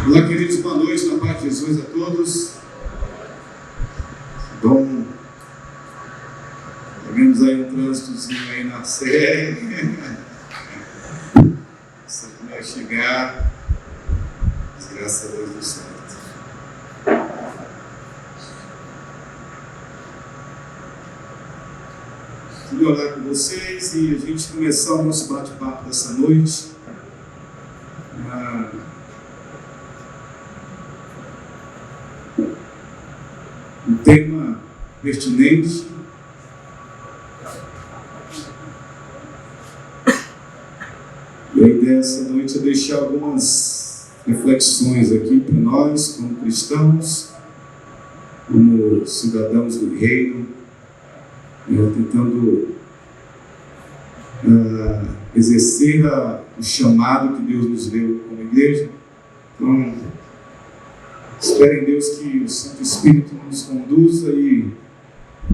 Olá, queridos, boa noite, na paz de Jesus a todos. Bom, tivemos aí um trânsitozinho aí na série. Você vai chegar, mas graças a Deus do certo. Queria orar com vocês e a gente começar o nosso bate-papo dessa noite. Um tema pertinente. E a ideia dessa noite é deixar algumas reflexões aqui para nós, como cristãos, como cidadãos do reino, tentando exercer o chamado que Deus nos deu como igreja. Então, espero em Deus que o Santo Espírito nos conduza e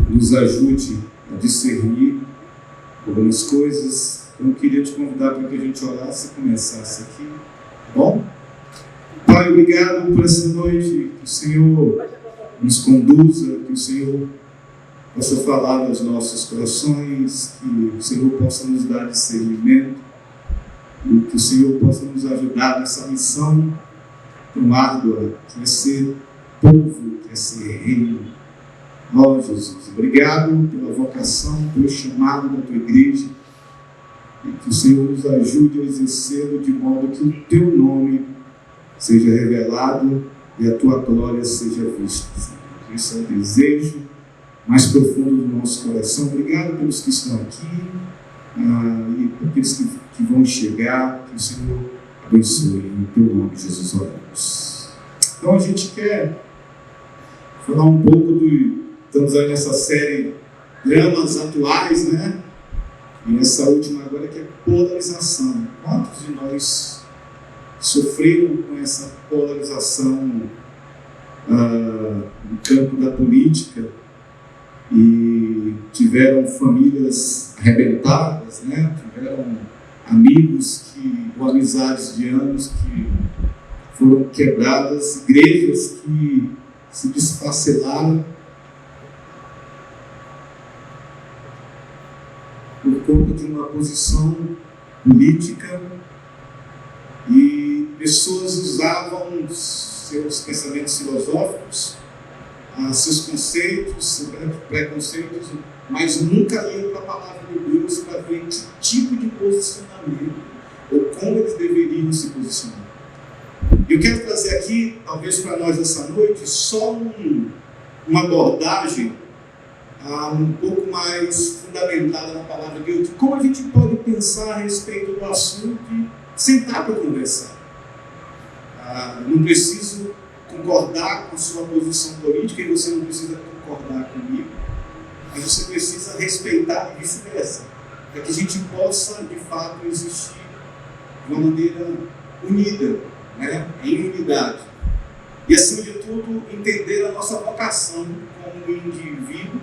nos ajude a discernir algumas coisas. Então, eu queria te convidar para que a gente orasse e começasse aqui. Tá bom? Pai, obrigado por essa noite. Que o Senhor nos conduza, que o Senhor possa falar aos nossos corações, que o Senhor possa nos dar discernimento e que o Senhor possa nos ajudar nessa missão tão árdua, que é ser povo, que é ser reino. Ó Jesus, obrigado pela vocação, pelo chamado da tua igreja, e que o Senhor nos ajude a exercê-lo de modo que o teu nome seja revelado e a tua glória seja vista. Esse é o desejo mais profundo do nosso coração. Obrigado pelos que estão aqui e por aqueles que vão chegar. Que o Senhor abençoe em teu nome, Jesus, oramos. Então a gente quer falar um pouco estamos aí nessa série Dramas Atuais, né? E nessa última agora que é polarização. Quantos de nós sofreram com essa polarização no campo da política e tiveram famílias arrebentadas, né? Tiveram amigos ou amizades de anos que foram quebradas, igrejas que se desfacelaram por conta de uma posição política, e pessoas usavam seus pensamentos filosóficos, seus conceitos, seus preconceitos, mas nunca iam para a palavra de Deus para ver que tipo de posicionamento ou como eles deveriam se posicionar. Eu quero trazer aqui, talvez para nós essa noite, só uma abordagem um pouco mais fundamentada na palavra de Deus, de como a gente pode pensar a respeito do assunto e sentar para conversar. Não preciso concordar com a sua posição política e você não precisa concordar comigo, mas você precisa respeitar e vice-versa, para que a gente possa, de fato, existir de uma maneira unida, né? Em unidade. E, acima de tudo, entender a nossa vocação como indivíduo,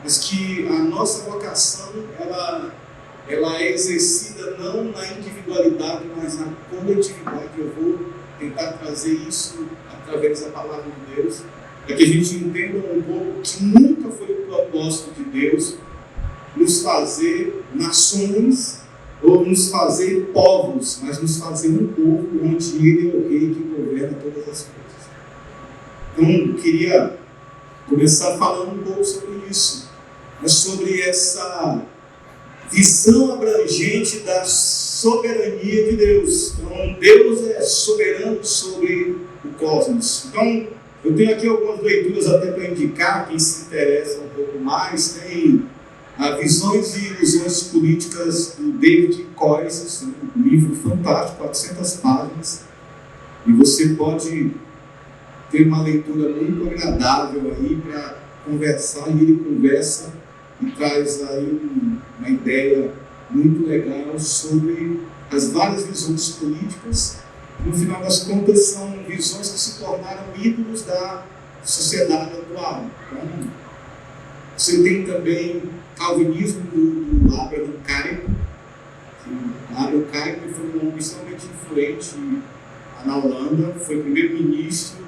mas que a nossa vocação ela é exercida não na individualidade, mas na coletividade. Eu vou tentar trazer isso através da palavra de Deus, para que a gente entenda um pouco que nunca foi o propósito de Deus nos fazer nações ou nos fazer povos, mas nos fazer um povo onde Ele é o Rei que governa todas as coisas. Então, eu queria começar falando um pouco sobre isso, mas sobre essa visão abrangente da soberania de Deus. Então, Deus é soberano sobre o cosmos. Então, eu tenho aqui algumas leituras até para indicar, quem se interessa um pouco mais. Tem Visões e Ilusões Políticas, do David Koiz, um livro fantástico, 400 páginas, e você pode ter uma leitura muito agradável aí para conversar, e ele conversa e traz aí uma ideia muito legal sobre as várias visões políticas. No final das contas, são visões que se tornaram ídolos da sociedade atual. Então, você tem também calvinismo do Abraham Kuyper. O Abraham Kuyper foi um homem extremamente influente na Holanda, foi primeiro-ministro,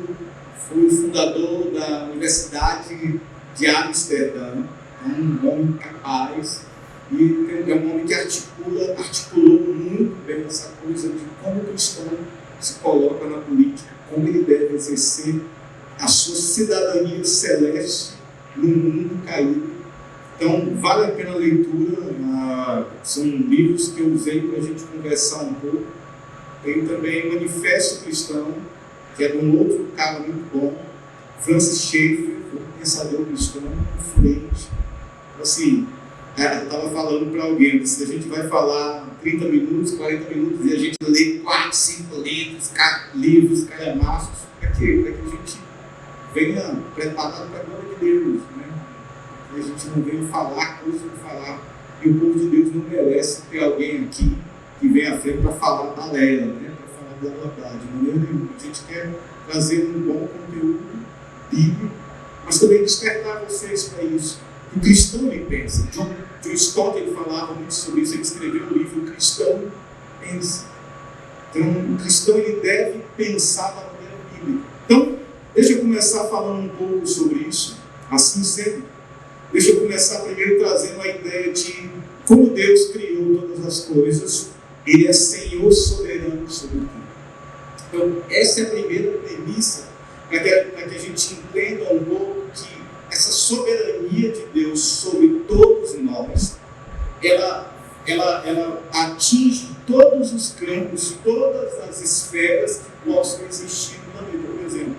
foi o fundador da Universidade de Amsterdã, um homem capaz, e é um homem que articulou muito bem essa coisa de como o cristão se coloca na política, como ele deve exercer a sua cidadania celeste no mundo caído. Então, vale a pena a leitura, são livros que eu usei para a gente conversar um pouco. Tem também Manifesto Cristão, que é de um outro cara muito bom, Francis Schaeffer, um pensador cristão, influente. Assim, eu estava falando para alguém, se a gente vai falar 30 minutos, 40 minutos, e a gente lê 4, 5 livros, calhamaços, para que a gente venha preparado para a glória de Deus, né? A gente não venha falar coisas para falar, e o povo de Deus não merece ter alguém aqui que vem à frente para falar balela, né? Para falar da verdade, de maneira nenhuma. A gente quer trazer um bom conteúdo bíblico, mas também despertar vocês para isso. O cristão, ele pensa. John Stott, ele falava muito sobre isso, ele escreveu um livro, O Cristão Pensa. Então, o cristão, ele deve pensar da maneira bíblica. Então, deixa eu começar falando um pouco sobre isso, assim sendo. Deixa eu começar primeiro trazendo a ideia de como Deus criou todas as coisas. Ele é Senhor soberano sobre tudo. Então, essa é a primeira premissa para que a gente entenda um pouco que essa soberania de Deus sobre todos nós, ela atinge todos os campos, todas as esferas que possam existir na vida. Por exemplo,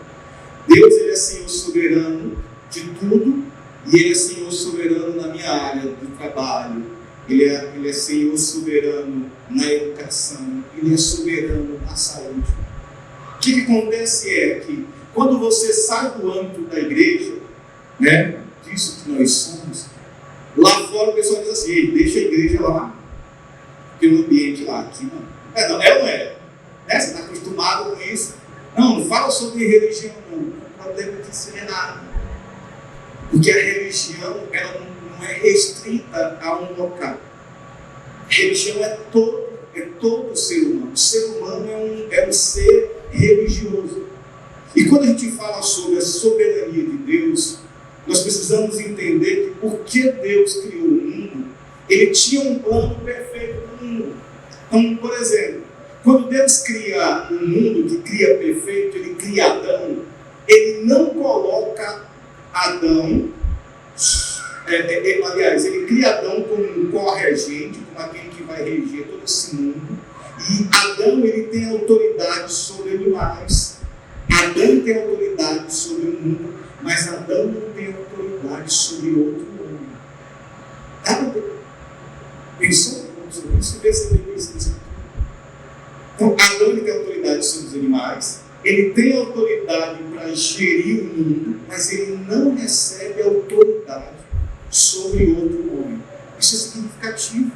Deus, ele é Senhor soberano de tudo, e ele é Senhor soberano na minha área do trabalho, ele é Senhor soberano na educação, ele é soberano na saúde. O que acontece é que quando você sai do âmbito da igreja, né, disso que nós somos, lá fora o pessoal diz assim: ei, deixa a igreja lá, porque o ambiente lá, aqui não. Não é. Né? Você está acostumado com isso. Não fala sobre religião, não. O problema disso é nada. Porque a religião, ela não é restrita a um local. A religião é todo ser humano. O ser humano é um ser religioso. E quando a gente fala sobre a soberania de Deus, nós precisamos entender que porque Deus criou o mundo, ele tinha um plano perfeito para o mundo. Então, por exemplo, quando Deus cria um mundo que cria perfeito, ele cria Adão, ele não coloca Adão, aliás, ele cria Adão como um co-regente, como aquele que vai reger todo esse mundo, e Adão, ele tem autoridade sobre animais, Adão tem autoridade sobre o mundo, mas Adão não tem autoridade sobre outro homem. Pensou sobre isso? Percebeu isso? Então, Adão, ele tem autoridade sobre os animais, ele tem autoridade para gerir o mundo, mas ele não recebe autoridade sobre outro homem. Isso é significativo.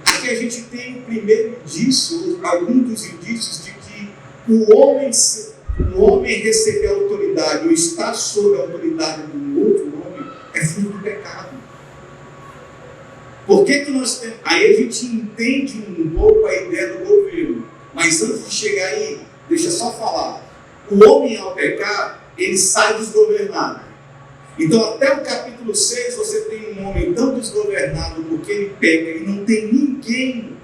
Aqui a gente tem o primeiro indício, alguns dos indícios de que o homem receber autoridade ou estar sob a autoridade do outro homem é fruto do pecado. Por que nós temos? Aí a gente entende um pouco a ideia do governo, mas antes de chegar aí, deixa eu só falar. O homem, ao pecar, ele sai desgovernado. Então, até o capítulo 6, você tem um homem tão desgovernado porque ele peca e não tem ninguém,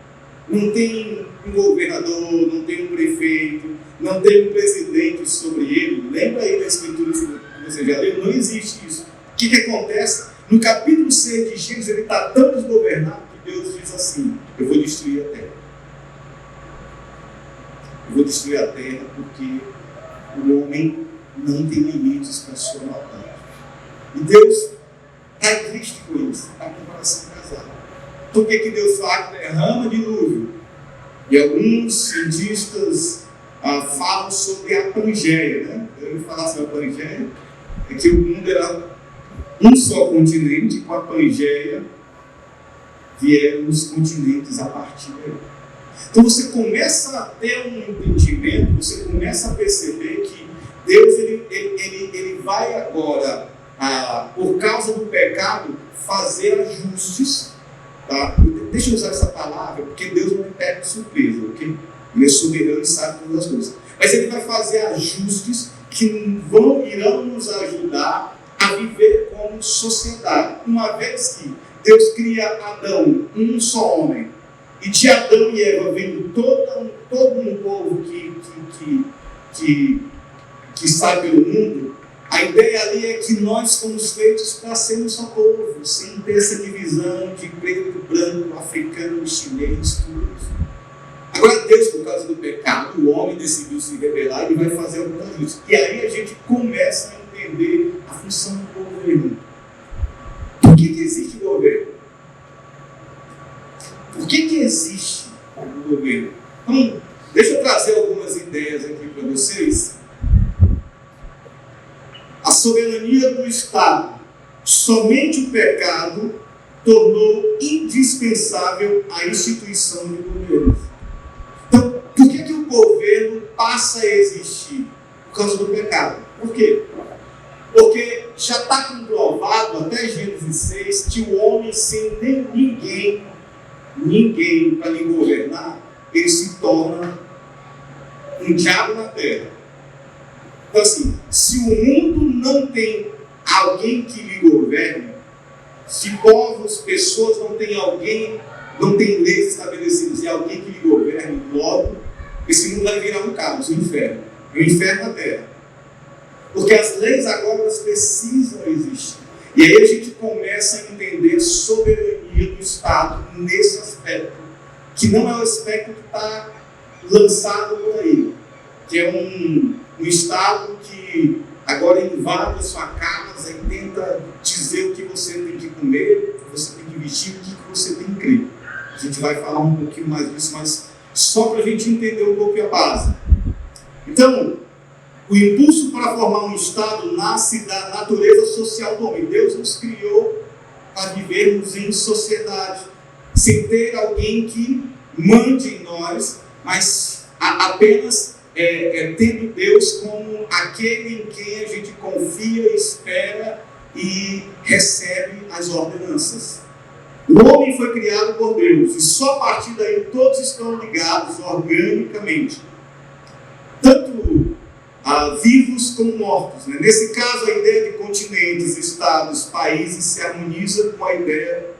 não tem um governador, não tem um prefeito, não tem um presidente sobre ele. Lembra aí da escritura que você já leu? Não existe isso. O que acontece? No capítulo 6 de Gênesis, ele está tão desgovernado que Deus diz assim: eu vou destruir a terra. Eu vou destruir a terra porque o homem não tem limites para a sua maldade. E Deus está triste com isso, está com o coração casado. Por que Deus fala que derrama dilúvio? E alguns cientistas falam sobre a Pangeia, né? Eu vou falar sobre a Pangeia, é que o mundo era um só continente, com a Pangeia vieram os continentes a partir daí. Então você começa a ter um entendimento, você começa a perceber que Deus ele vai agora, por causa do pecado, fazer ajustes. Tá? Deixa eu usar essa palavra, porque Deus não me pega de surpresa, ok? Ele é soberano e sabe todas as coisas. Mas ele vai fazer ajustes que irão nos ajudar a viver como sociedade. Uma vez que Deus cria Adão, um só homem, e de Adão e Eva vem todo um povo que sai pelo mundo, a ideia ali é que nós fomos feitos para ser um só povo, sem ter essa divisão de preto, branco, africano, chinês, tudo isso. Agora Deus, por causa do pecado, o homem decidiu se rebelar e vai fazer algumas coisas. E aí a gente começa a entender a função do governo. Por que existe o governo? Por que existe o governo? Então, deixa eu trazer algumas ideias aqui para vocês. A soberania do Estado, somente o pecado tornou indispensável a instituição de governo. Então, por que o governo passa a existir? Por causa do pecado. Por quê? Porque já está comprovado, até Gênesis 6, que o homem, sem ninguém para lhe governar, ele se torna um diabo na terra. Então, assim, se o mundo não tem alguém que lhe governe, se povos, pessoas não têm alguém, não tem leis estabelecidas e alguém que lhe governe, logo, esse mundo vai virar um caos, um inferno. É um inferno na terra. Porque as leis agora elas precisam existir. E aí a gente começa a entender a soberania do Estado nesse aspecto, que não é o aspecto que está lançado por aí, que é um Estado que agora invade a sua casa e tenta dizer o que você tem que comer, o que você tem que vestir, o que você tem que crer. A gente vai falar um pouquinho mais disso, mas só para a gente entender um pouco a base. Então, o impulso para formar um Estado nasce da natureza social do homem. Deus nos criou para vivermos em sociedade, sem ter alguém que mande em nós, mas apenas tendo Deus como aquele em quem a gente confia, espera e recebe as ordenanças. O homem foi criado por Deus e só a partir daí todos estão ligados organicamente, tanto vivos como mortos, né? Nesse caso, a ideia de continentes, estados, países se harmoniza com a ideia,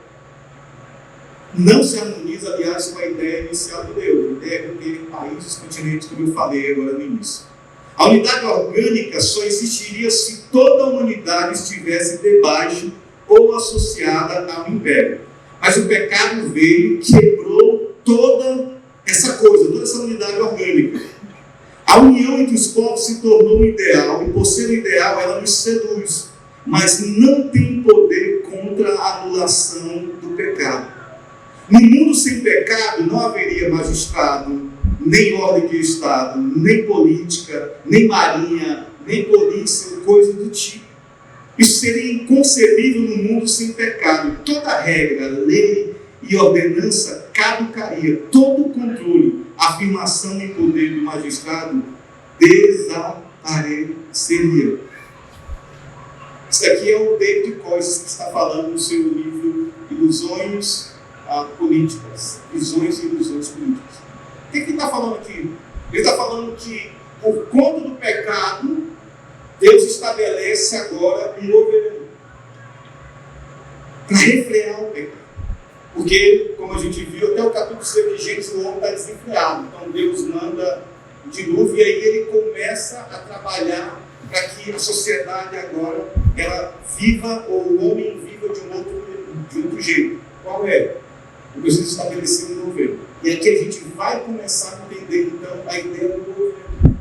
não se harmoniza, aliás, com a ideia inicial de Deus, a ideia de ter países, continentes, como eu falei agora no início. A unidade orgânica só existiria se toda a humanidade estivesse debaixo ou associada ao império. Mas o pecado veio e quebrou toda essa coisa, toda essa unidade orgânica. A união entre os povos se tornou um ideal, e por ser um ideal, ela nos seduz, mas não tem poder contra a anulação do pecado. No mundo sem pecado, não haveria magistrado, nem ordem de Estado, nem política, nem marinha, nem polícia, coisa do tipo. Isso seria inconcebível no mundo sem pecado. Toda regra, lei e ordenança caducaria. Todo o controle, afirmação e poder do magistrado desapareceria. Isso aqui é o David Koyce que está falando no seu livro Ilusões Políticas. Visões e Ilusões Políticas. O que ele está falando aqui? Ele está falando que, por conta do pecado, Deus estabelece agora um governo para refrear o pecado. Porque, como a gente viu, até o capítulo 6 de Gênesis, o homem está desenfreado. Então Deus manda o dilúvio e aí ele começa a trabalhar para que a sociedade agora ela viva, ou o homem viva de um outro jeito. Qual é? Eu preciso estabelecer um governo. E aqui a gente vai começar a entender então a ideia do governo.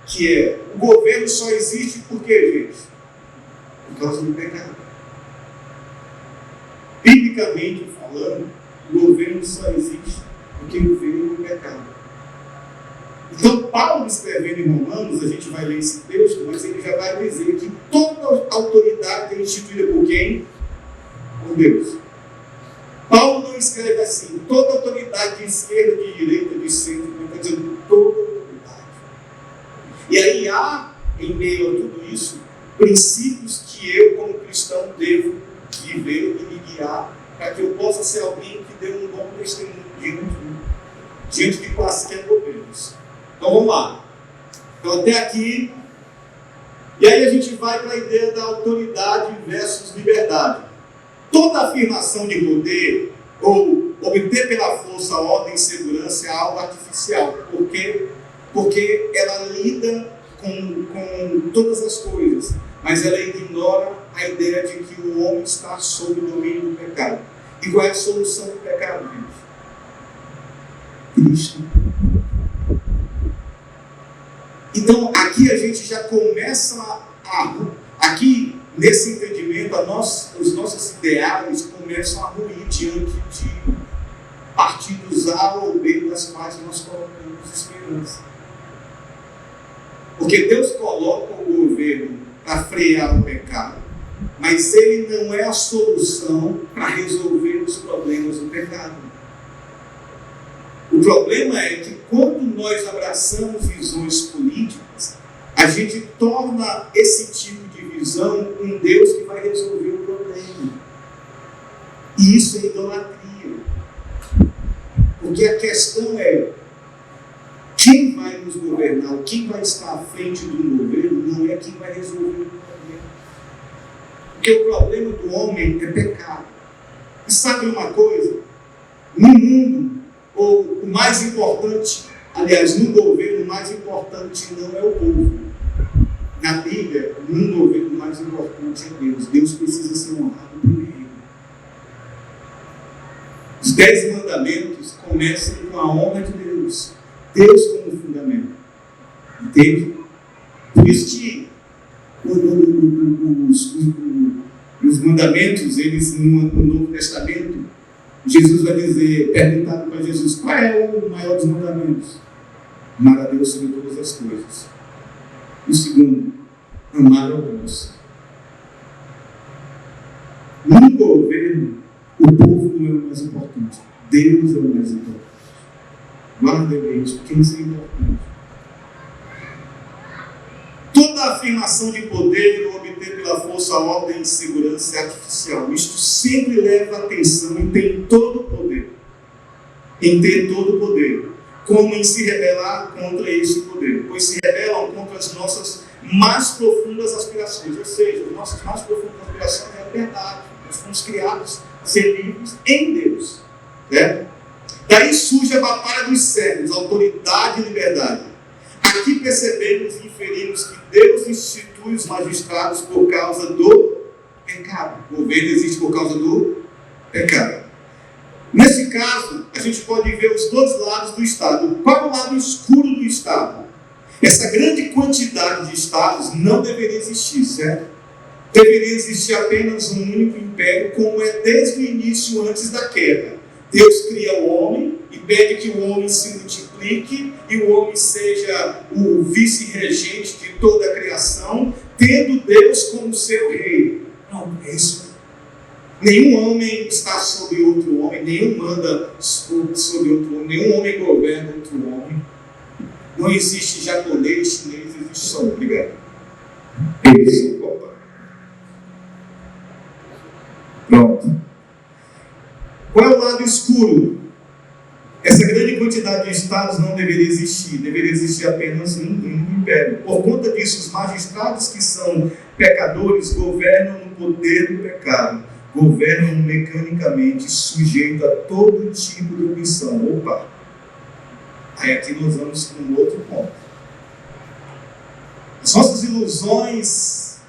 Que é, o governo só existe por quê, gente? Por causa do pecado. Biblicamente falando, o governo só existe porque veio do pecado. Então, Paulo escrevendo em Romanos, a gente vai ler esse texto, mas ele já vai dizer que toda autoridade é instituída por quem? Por Deus. Paulo não escreve assim, toda autoridade de esquerda, de direita, de centro, ele está dizendo toda autoridade. E aí há, em meio a tudo isso, princípios que eu, como cristão, devo viver e me guiar, para que eu possa ser alguém que dê um bom testemunho diante de mim. diante de quaisquer governos. Então vamos lá. Então até aqui, e aí a gente vai para a ideia da autoridade versus liberdade. Toda afirmação de poder ou obter pela força, ordem e segurança é algo artificial. Por quê? Porque ela lida com todas as coisas, mas ela ignora a ideia de que o homem está sob o domínio do pecado. E qual é a solução do pecado, gente? Cristo. Então, aqui a gente já começa aqui, nesse entendimento, os nossos ideais começam a ruir diante de partidos A ou B das quais nós colocamos esperança. Porque Deus coloca o governo para frear o pecado, mas ele não é a solução para resolver os problemas do pecado. O problema é que quando nós abraçamos visões políticas, a gente torna esse tipo de visão um Deus que vai resolver o problema. E isso é idolatria. Porque a questão é, quem vai nos governar, ou quem vai estar à frente do governo, não é quem vai resolver o problema. Porque o problema do homem é pecado. E sabe uma coisa? No mundo, ou o mais importante, aliás, no governo, o mais importante não é o povo. Na Bíblia, no governo, o mais importante é Deus. Deus precisa ser honrado primeiro. Os 10 mandamentos começam com a honra de Deus. Deus como fundamento. Entende? Por isso que os mandamentos, eles no Novo Testamento, Jesus vai dizer, perguntado para Jesus, qual é o maior dos mandamentos? Amar a Deus sobre todas as coisas. E o segundo, amar ao próximo. No governo, o povo não é o mais importante. Deus é o mais importante. Guarda isso, quem isso é importante. Toda afirmação de poder ou obter pela força, ordem e segurança é artificial. Isto sempre leva a atenção em ter todo o poder. Em ter todo o poder. Como em se rebelar contra esse poder. Pois se rebelam contra as nossas mais profundas aspirações. Ou seja, as nossas mais profundas aspirações é a liberdade. Nós fomos criados a ser livres em Deus. Né? Daí surge a batalha dos séculos, autoridade e liberdade. Aqui percebemos e inferimos que Deus institui os magistrados por causa do pecado. O governo existe por causa do pecado. Nesse caso, a gente pode ver os dois lados do Estado. Qual é o lado escuro do Estado? Essa grande quantidade de Estados não deveria existir, certo? Deveria existir apenas um único império, como é desde o início, antes da queda. Deus cria o homem e pede que o homem se multiplique e o homem seja o vice-regente de toda a criação, tendo Deus como seu rei. Não, é isso. Nenhum homem está sobre outro homem, nenhum manda sobre outro homem, nenhum homem governa outro homem. Não existe japonês, chinês, existe só obrigado. Isso, opa. Pronto. Qual é o lado escuro? Essa grande quantidade de estados não deveria existir. Deveria existir apenas um império. Por conta disso, os magistrados que são pecadores governam no poder do pecado. Governam mecanicamente, sujeito a todo tipo de omissão. Opa! Aí aqui nós vamos para um outro ponto. As nossas ilusões,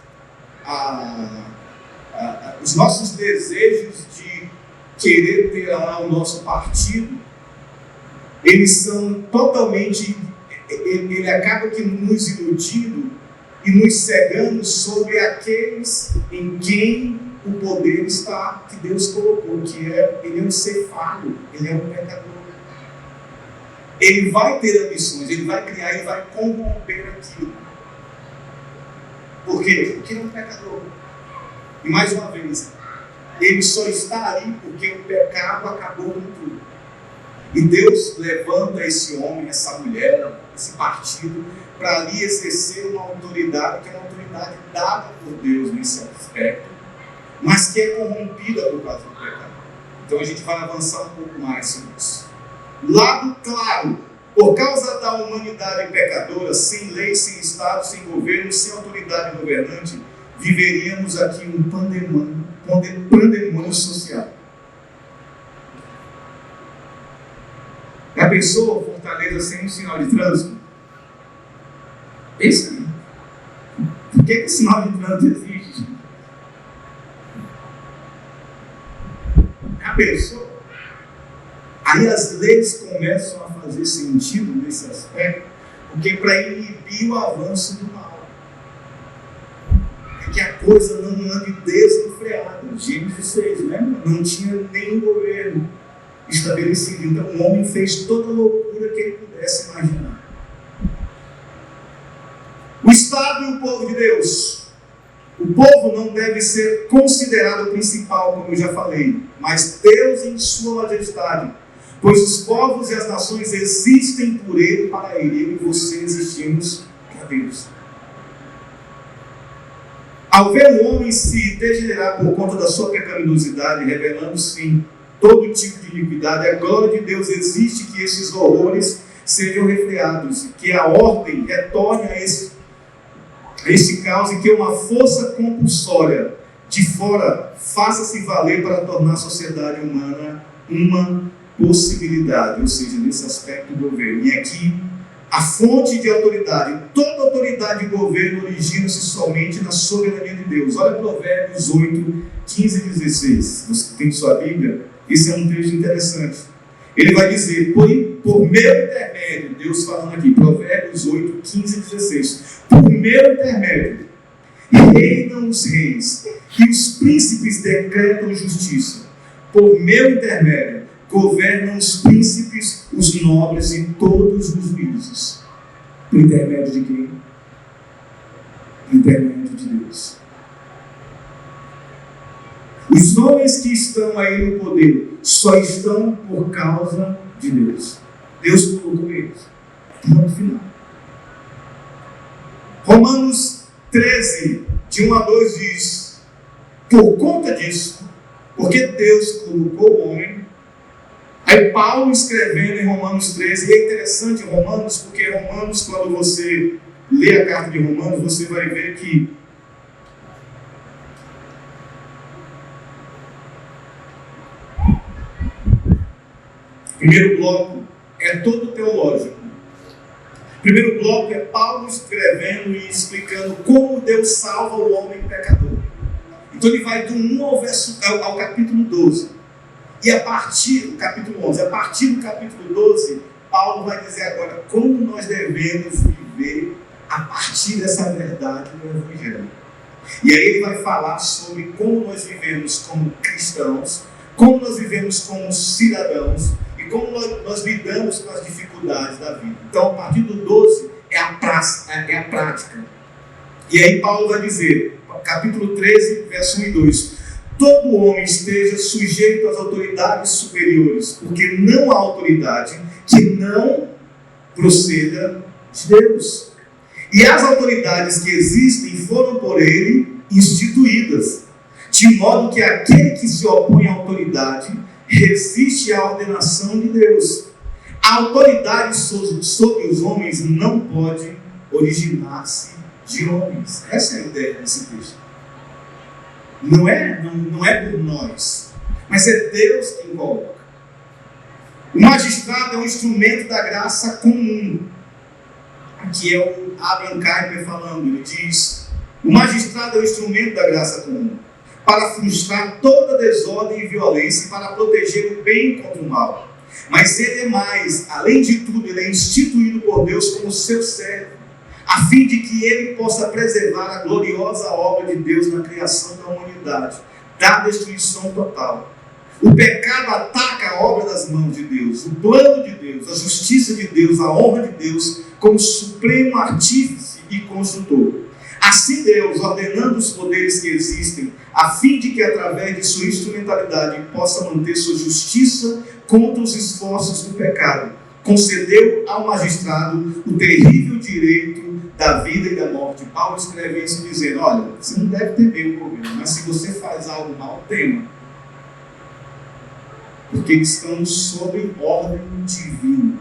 os nossos desejos de querer ter lá o nosso partido, eles são totalmente, ele acaba que nos iludindo e nos cegando sobre aqueles em quem o poder está, que Deus colocou, que ele é um ser falho, ele é um pecador. Ele vai ter ambições, ele vai criar, ele vai corromper aquilo. Por quê? Porque ele é um pecador. E mais uma vez, ele só está ali porque o pecado acabou com tudo. E Deus levanta esse homem, essa mulher, esse partido, para ali exercer uma autoridade, que é uma autoridade dada por Deus nesse aspecto, mas que é corrompida por causa do pecado. Então a gente vai avançar um pouco mais sobre isso. Lado claro, por causa da humanidade pecadora, sem lei, sem Estado, sem governo, sem autoridade governante, viveríamos aqui um pandemônio social. Já pensou Fortaleza sem um sinal de trânsito? Pensa aí. Por que o sinal de trânsito existe? Já pensou? Aí as leis começam a fazer sentido nesse aspecto, porque para inibir o avanço do mal, é que a coisa não ande desenfreada. Gênesis 6, né? Não tinha nenhum governo estabelecido. Então o homem fez toda a loucura que ele pudesse imaginar. O Estado e o povo de Deus. O povo não deve ser considerado o principal, como eu já falei, mas Deus em sua majestade. Pois os povos e as nações existem por ele, para ele. Eu e você existimos para Deus. Ao ver o homem se degenerar por conta da sua pecaminosidade, revelando sim todo tipo de iniquidade, a glória de Deus existe que esses horrores sejam refreados, e que a ordem retorne a esse caos, e que uma força compulsória de fora faça-se valer para tornar a sociedade humana uma possibilidade, ou seja, nesse aspecto do governo. E aqui, a fonte de autoridade, toda autoridade de governo origina-se somente na soberania de Deus. Olha Provérbios 8, 15 e 16. Você tem sua Bíblia? Esse é um texto interessante. Ele vai dizer, por meu intermédio, Deus falando aqui, Provérbios 8, 15 e 16. Por meu intermédio, reinam os reis, e os príncipes decretam justiça. Por meu intermédio, governam os príncipes, os nobres e todos os juízes. Por intermédio de quem? Por intermédio de Deus. Os homens que estão aí no poder só estão por causa de Deus. Deus colocou eles. No final. Romanos 13, de 1 a 2 diz: por conta disso, porque Deus colocou o homem. Aí Paulo escrevendo em Romanos 13, e é interessante Romanos, porque Romanos, quando você lê a carta de Romanos, você vai ver que o primeiro bloco é todo teológico. O primeiro bloco é Paulo escrevendo e explicando como Deus salva o homem pecador. Então ele vai do 1 ao capítulo 12. E a partir do capítulo 11, a partir do capítulo 12, Paulo vai dizer agora como nós devemos viver a partir dessa verdade do Evangelho. E aí ele vai falar sobre como nós vivemos como cristãos, como nós vivemos como cidadãos e como nós lidamos com as dificuldades da vida. Então, a partir do 12 é a prática. E aí Paulo vai dizer, capítulo 13, verso 1 e 2: todo homem esteja sujeito às autoridades superiores, porque não há autoridade que não proceda de Deus. E as autoridades que existem foram por ele instituídas, de modo que aquele que se opõe à autoridade resiste à ordenação de Deus. A autoridade sobre os homens não pode originar-se de homens. Essa é a ideia desse texto. Não é por nós, mas é Deus quem coloca. O magistrado é um instrumento da graça comum. Aqui é o Abraham Kuyper falando, ele diz: o magistrado é um instrumento da graça comum, para frustrar toda desordem e violência e para proteger o bem contra o mal. Mas ele é mais, além de tudo, ele é instituído por Deus como seu servo, a fim de que ele possa preservar a gloriosa obra de Deus na criação da humanidade, da destruição total. O pecado ataca a obra das mãos de Deus, o plano de Deus, a justiça de Deus, a honra de Deus, como supremo artífice e construtor. Assim Deus, ordenando os poderes que existem, a fim de que através de sua instrumentalidade possa manter sua justiça contra os esforços do pecado, concedeu ao magistrado o terrível direito da vida e da morte. Paulo escreve isso dizendo: olha, você não deve temer o governo, mas se você faz algo mal, tema. porque eles estão sob ordem divina.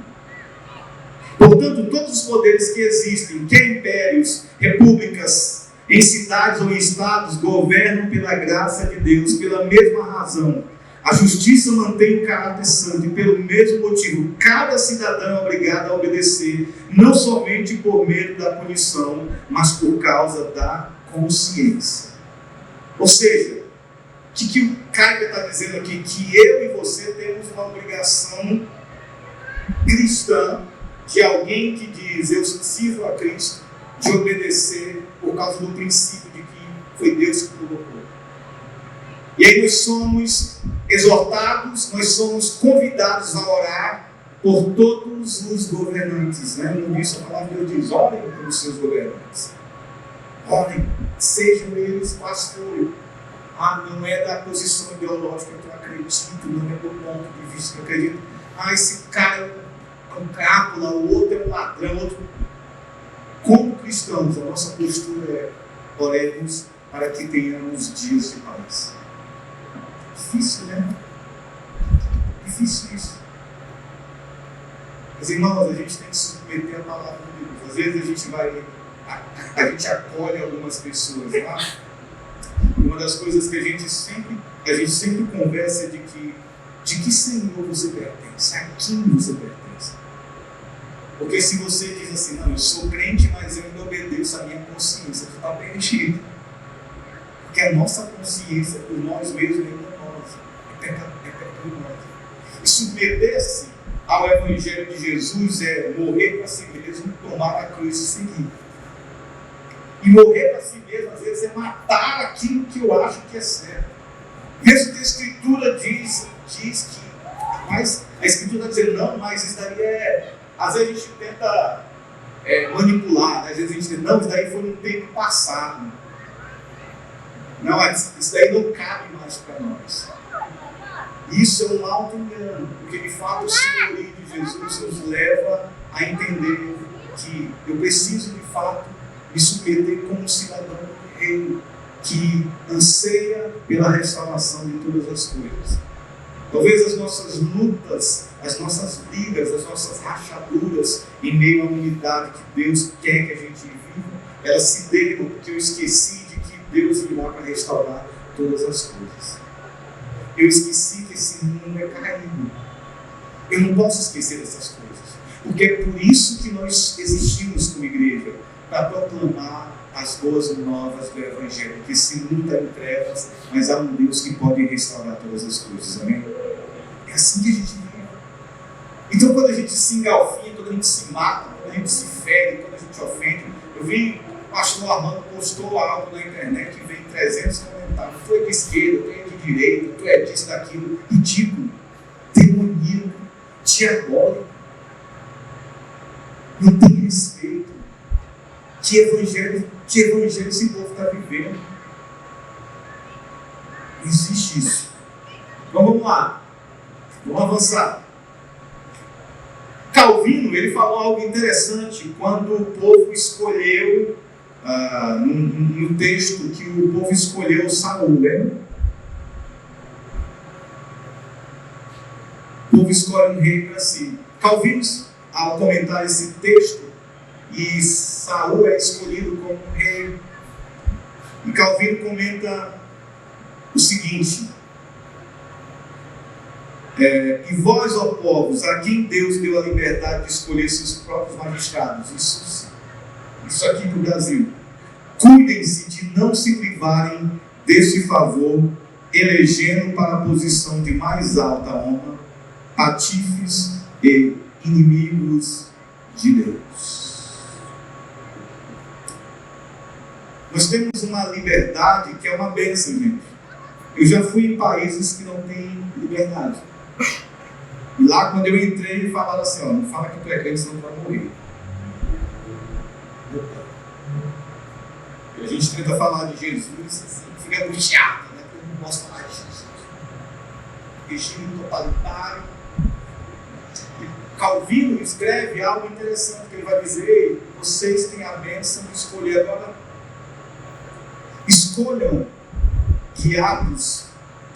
Portanto, todos os poderes que existem, quer impérios, repúblicas, em cidades ou em estados, governam pela graça de Deus, pela mesma razão. A justiça mantém o caráter santo e pelo mesmo motivo, cada cidadão é obrigado a obedecer, não somente por medo da punição, mas por causa da consciência. Ou seja, o que o Caio está dizendo aqui? Que eu e você temos uma obrigação cristã de alguém que diz, eu sirvo a Cristo, de obedecer por causa do princípio de que foi Deus que colocou. E aí nós somos exortados, nós somos convidados a orar por todos os governantes. Né? No início a palavra de Deus diz, orem pelos seus governantes. Orem, sejam eles pastores. Não é da posição ideológica que eu acredito, não é do ponto de vista que eu acredito. Esse cara é um cápula, o outro é um ladrão, outro... Como cristãos, a nossa postura é oremos para que tenhamos dias de paz. Difícil, né? Difícil isso. Mas, irmãos, a gente tem que se submeter à palavra de Deus. Às vezes a gente acolhe algumas pessoas lá. Uma das coisas que a gente sempre conversa é de que Senhor você pertence, a quem você pertence. Porque se você diz assim, não, eu sou crente, mas eu ainda obedeço à minha consciência, você está perdido. Porque a nossa consciência por nós mesmos ainda é pecaminosa. E submeter-se ao Evangelho de Jesus é morrer para si mesmo, tomar a cruz e seguir. E morrer para si mesmo, às vezes, é matar aquilo que eu acho que é certo. Mesmo que a Escritura diz que, mas a Escritura está dizendo, não, mas isso daí às vezes a gente tenta manipular, às vezes a gente diz, não, isso daí foi no tempo passado. Não, isso daí não cabe mais para nós. Isso é um auto-engano, porque de fato o senhorio de Jesus nos leva a entender que eu preciso de fato me submeter como cidadão do reino, que anseia pela restauração de todas as coisas. Talvez as nossas lutas, as nossas brigas, as nossas rachaduras em meio à unidade que Deus quer que a gente viva, elas se devam porque eu esqueci de que Deus virá para restaurar todas as coisas. Eu esqueci que esse mundo é caído. Eu não posso esquecer dessas coisas, porque é por isso que nós existimos como igreja, para proclamar as boas novas do Evangelho, que esse mundo está em trevas, mas há um Deus que pode restaurar todas as coisas, amém? É assim que a gente vive. Então quando a gente se engalfinha, quando a gente se mata, quando a gente se fere, quando a gente ofende, eu vi o pastor Armando postou algo na internet e veio 300 comentários, tu é de esquerda, tu é de direita, tu é disso, daquilo, ridículo, demoníaco, diabólico, não tem respeito. Que evangelho esse povo está vivendo? Não existe isso. Então vamos lá. Vamos avançar. Calvino, ele falou algo interessante quando o povo escolheu, no texto que o povo escolheu Saul, né? O povo escolhe um rei para si. Calvino, ao comentar esse texto, e Saul é escolhido como rei. E Calvino comenta o seguinte: e vós, ó povos, a quem Deus deu a liberdade de escolher seus próprios magistrados, isso aqui para o Brasil, cuidem-se de não se privarem deste favor, elegendo para a posição de mais alta honra patifes e inimigos de Deus. Nós temos uma liberdade que é uma bênção, gente. Eu já fui em países que não têm liberdade. E lá, quando eu entrei, falaram assim: ó, não fala que tu é crente, senão tu vai morrer. E a gente tenta falar de Jesus, assim, fica angustiado, né? Porque eu não posso falar de Jesus. Regime totalitário. Calvino escreve algo interessante, que ele vai dizer: vocês têm a bênção de escolher agora. Escolham, guiados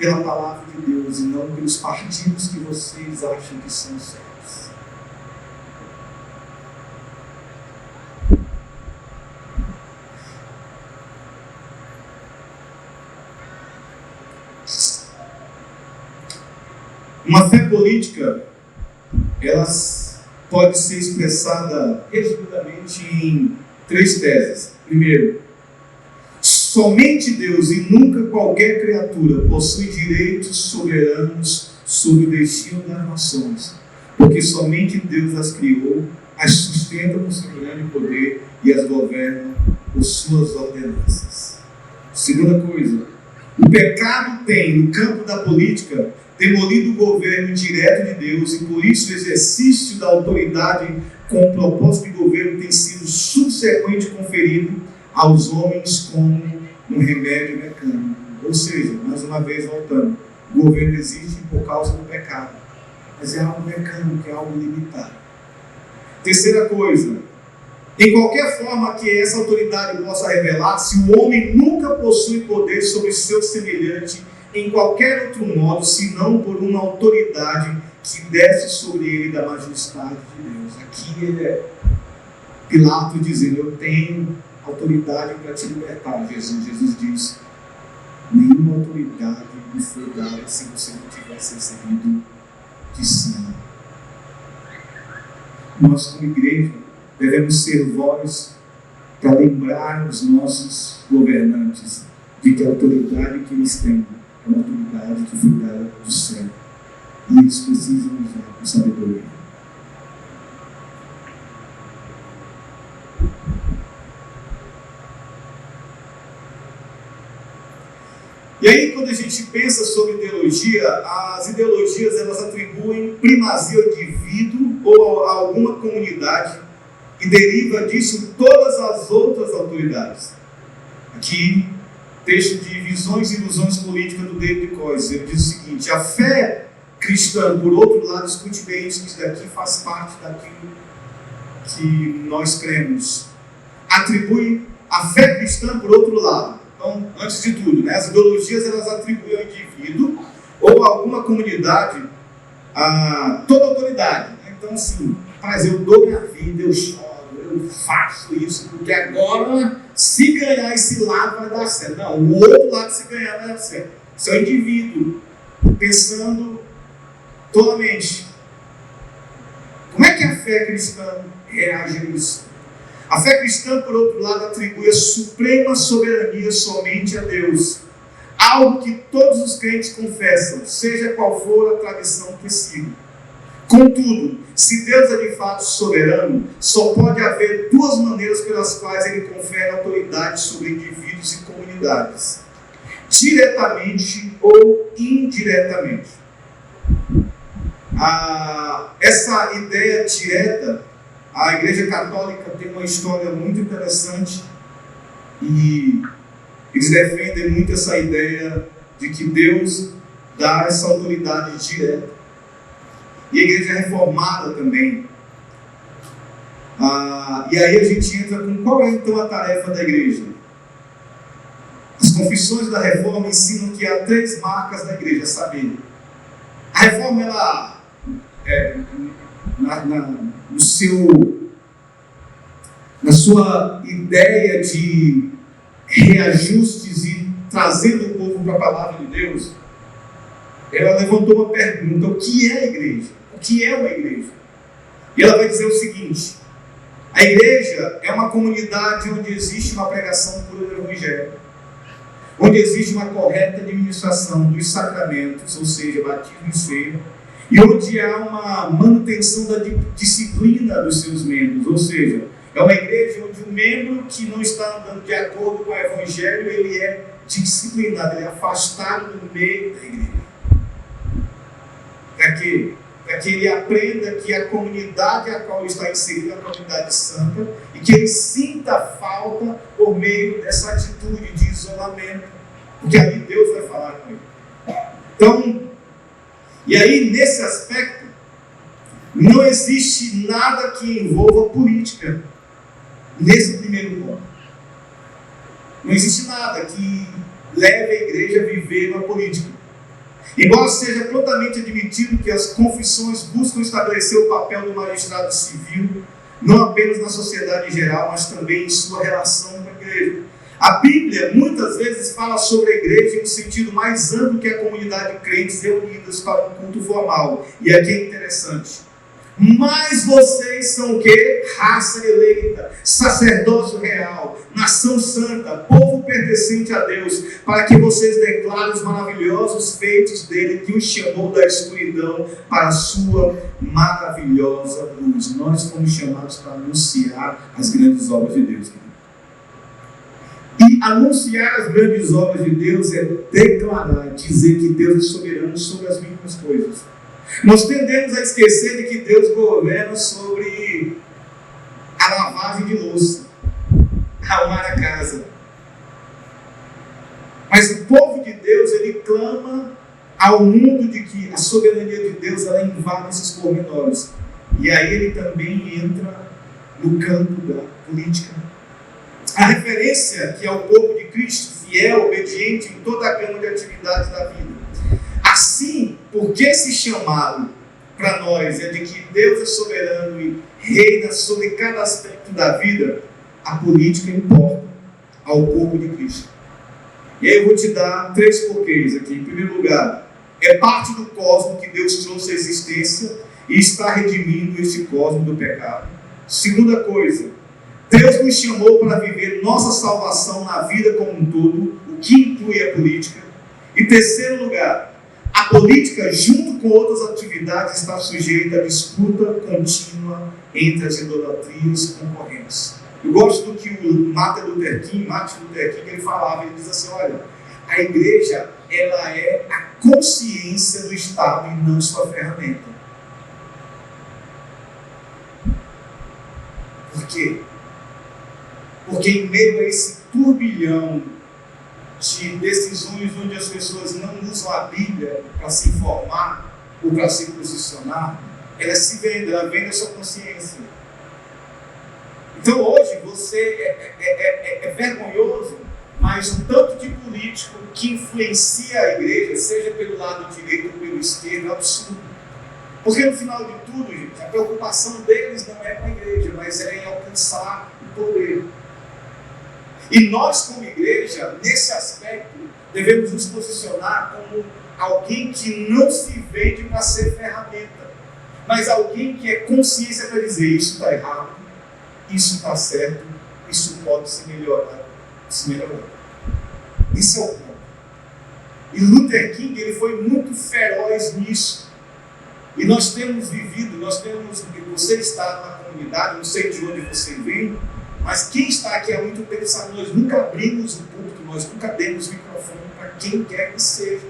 pela palavra de Deus e não pelos partidos que vocês acham que são certos. Uma fé política, ela pode ser expressada resumidamente em 3 teses. Primeiro, somente Deus e nunca qualquer criatura possui direitos soberanos sobre o destino das nações, porque somente Deus as criou, as sustenta com seu grande poder e as governa por suas ordenanças. Segunda coisa, o pecado tem, no campo da política, demolido o governo direto de Deus e por isso o exercício da autoridade com o propósito de governo tem sido subsequente conferido aos homens como um remédio mecânico. Ou seja, mais uma vez voltando, o governo existe por causa do pecado, mas é algo mecânico, é algo limitado. Terceira coisa, em qualquer forma que essa autoridade possa revelar, se o homem nunca possui poder sobre seu semelhante em qualquer outro modo, senão por uma autoridade que desce sobre ele da majestade de Deus. Aqui é Pilato dizendo: eu tenho autoridade para te libertar. Jesus diz: nenhuma autoridade me foi dada se você não tivesse recebido de cima. Nós, como igreja, devemos ser voz para lembrar os nossos governantes de que a autoridade que eles têm é uma autoridade que foi dada do céu. E eles precisam usar com sabedoria. E aí, quando a gente pensa sobre ideologia, as ideologias elas atribuem primazia ao indivíduo ou a alguma comunidade e deriva disso todas as outras autoridades. Aqui, texto de Visões e Ilusões Políticas do David Koiz, ele diz o seguinte: a fé cristã, por outro lado, escute bem isso, que isso daqui faz parte daquilo que nós cremos, atribui a fé cristã por outro lado. Então, antes de tudo, as ideologias elas atribuem ao indivíduo ou a alguma comunidade toda autoridade. Então, assim, mas eu dou minha vida, eu choro, eu faço isso, porque agora, se ganhar esse lado, vai dar certo. Não, o outro lado, se ganhar, vai dar certo. Isso é o indivíduo pensando totalmente. Como é que a fé cristã reage a isso? A fé cristã, por outro lado, atribui a suprema soberania somente a Deus. Algo que todos os crentes confessam, seja qual for a tradição que sigam. Contudo, se Deus é de fato soberano, só pode haver 2 maneiras pelas quais Ele confere autoridade sobre indivíduos e comunidades: diretamente ou indiretamente. Essa ideia direta, a Igreja Católica tem uma história muito interessante e eles defendem muito essa ideia de que Deus dá essa autoridade direta. E a Igreja Reformada também. E aí a gente entra com qual é então a tarefa da Igreja? As confissões da Reforma ensinam que há 3 marcas da Igreja, sabe? A Reforma, ela na sua ideia de reajustes e trazendo o povo para a palavra de Deus, ela levantou uma pergunta: o que é a igreja? O que é uma igreja? E ela vai dizer o seguinte: a igreja é uma comunidade onde existe uma pregação pura do Evangelho, onde existe uma correta administração dos sacramentos, ou seja, batismo e ceia, e onde há uma manutenção da disciplina dos seus membros, ou seja, é uma igreja onde o membro que não está andando de acordo com o Evangelho, ele é disciplinado, ele é afastado do meio da igreja. Para quê? Para que ele aprenda que a comunidade a qual ele está inserido é uma comunidade santa e que ele sinta falta por meio dessa atitude de isolamento, porque ali Deus vai falar com ele. Então, e aí nesse aspecto, não existe nada que envolva política, nesse primeiro ponto. Não existe nada que leve a igreja a viver uma política. Embora seja prontamente admitido que as confissões buscam estabelecer o papel do magistrado civil, não apenas na sociedade em geral, mas também em sua relação com a igreja. A Bíblia muitas vezes fala sobre a igreja em um sentido mais amplo que a comunidade de crentes reunidas para um culto formal. E aqui é interessante. Mas vocês são o quê? Raça eleita, sacerdócio real, nação santa, povo pertencente a Deus, para que vocês declarem os maravilhosos feitos dele, que os chamou da escuridão para a sua maravilhosa luz. Nós fomos chamados para anunciar as grandes obras de Deus. E anunciar as grandes obras de Deus é declarar, dizer que Deus é soberano sobre as mínimas coisas. Nós tendemos a esquecer de que Deus governa sobre a lavagem de louça, arrumar a casa. Mas o povo de Deus, ele clama ao mundo de que a soberania de Deus, ela invade esses pormenores. E aí ele também entra no campo da política. A referência que é o povo de Cristo, fiel, obediente em toda a gama de atividades da vida. Assim, porque esse chamado para nós é de que Deus é soberano e reina sobre cada aspecto da vida, a política importa ao povo de Cristo. E aí eu vou te dar 3 porquês aqui. Em primeiro lugar, é parte do cosmos que Deus trouxe à existência e está redimindo este cosmos do pecado. Segunda coisa, Deus nos chamou para viver nossa salvação na vida como um todo, o que inclui a política. E terceiro lugar, a política, junto com outras atividades, está sujeita à disputa contínua entre as idolatrias concorrentes. Eu gosto do que o Martin Luther King ele falava, ele diz assim, olha, a igreja, ela é a consciência do Estado e não sua ferramenta. Por quê? Porque em meio a esse turbilhão de decisões onde as pessoas não usam a Bíblia para se informar ou para se posicionar, ela se vende, ela vende a sua consciência. Então hoje você é vergonhoso, mas o tanto de político que influencia a igreja, seja pelo lado direito ou pelo esquerdo, é absurdo. Porque no final de tudo, gente, a preocupação deles não é com a igreja, mas é em alcançar o poder. E nós, como igreja, nesse aspecto, devemos nos posicionar como alguém que não se vende para ser ferramenta, mas alguém que é consciência para dizer, isso está errado, isso está certo, isso pode se melhorar. Esse é o ponto. E Luther King, ele foi muito feroz nisso. E nós temos vivido, você está na comunidade, não sei de onde você vem, mas quem está aqui há muito tempo sabe, nós nunca abrimos o púlpito, nós nunca demos o microfone para quem quer que seja.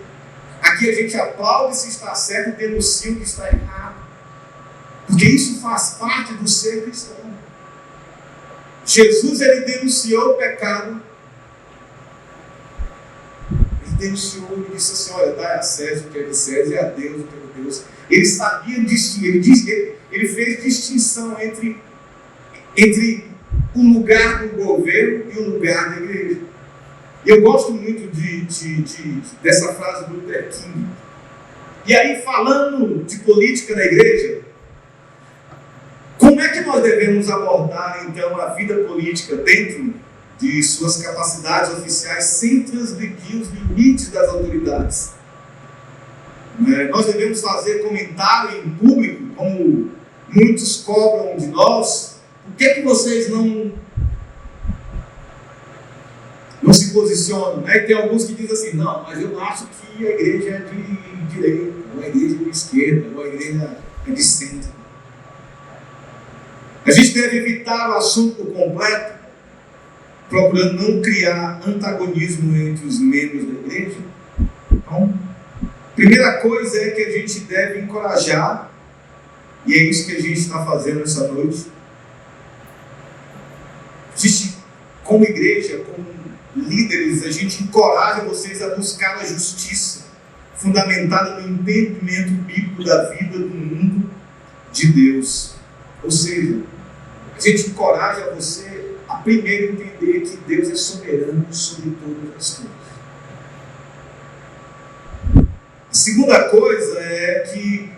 Aqui a gente aplaude se está certo e denuncia o que está errado. Porque isso faz parte do ser cristão. Jesus, ele denunciou o pecado. Ele denunciou, ele disse assim, olha, dá a César o que é de César e a Deus o que é de Deus. Ele sabia distinguir, ele fez distinção entre o lugar do governo e o lugar da igreja. E eu gosto muito dessa frase do Luther King. E aí, falando de política na igreja, como é que nós devemos abordar, então, a vida política dentro de suas capacidades oficiais sem transgredir os limites das autoridades? Nós devemos fazer comentário em público, como muitos cobram de nós. Por que vocês não se posicionam? E tem alguns que dizem assim, não, mas eu acho que a igreja é de direita, ou a igreja é de esquerda, ou a igreja é de centro. A gente deve evitar o assunto por completo, procurando não criar antagonismo entre os membros da igreja. Então, primeira coisa é que a gente deve encorajar, e é isso que a gente está fazendo essa noite. A gente, como igreja, como líderes, a gente encoraja vocês a buscar a justiça, fundamentada no entendimento bíblico da vida do mundo de Deus. Ou seja, a gente encoraja você a primeiro entender que Deus é soberano sobre todas as coisas. A segunda coisa é que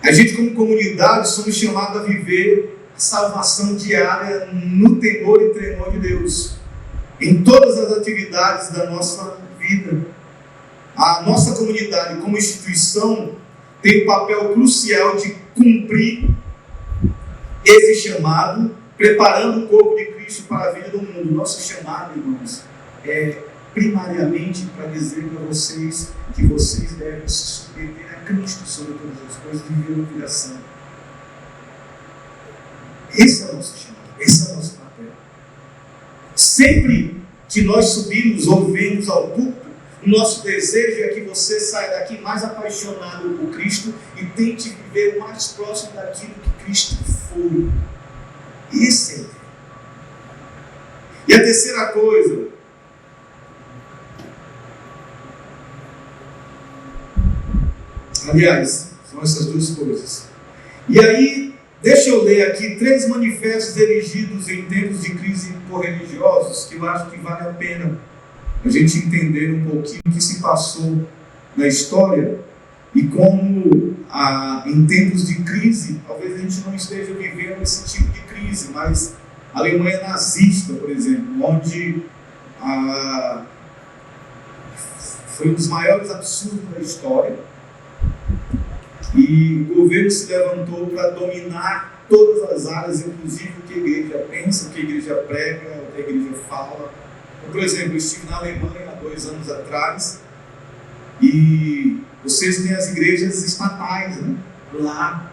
a gente, como comunidade, somos chamados a viver a salvação diária no temor e tremor de Deus, em todas as atividades da nossa vida. A nossa comunidade, como instituição, tem um papel crucial de cumprir esse chamado, preparando o corpo de Cristo para a vida do mundo. Nosso chamado, irmãos, é primariamente para dizer para vocês que vocês devem se submeter a Cristo sobre todas as coisas e viver uma vida santa. Esse é o nosso chamado, esse é o nosso papel. Sempre que nós subimos ou vemos ao púlpito, o nosso desejo é que você saia daqui mais apaixonado por Cristo e tente viver mais próximo daquilo que Cristo foi. Esse é. E a terceira coisa, aliás, são essas duas coisas. E aí, deixa eu ler aqui 3 manifestos erigidos em tempos de crise por religiosos, que eu acho que vale a pena a gente entender um pouquinho o que se passou na história e como, em tempos de crise, talvez a gente não esteja vivendo esse tipo de crise, mas a Alemanha nazista, por exemplo, onde foi um dos maiores absurdos da história, e o governo se levantou para dominar todas as áreas, inclusive o que a igreja pensa, o que a igreja prega, o que a igreja fala. Por exemplo, eu estive na Alemanha há 2 anos atrás e vocês têm as igrejas estatais, né? Lá.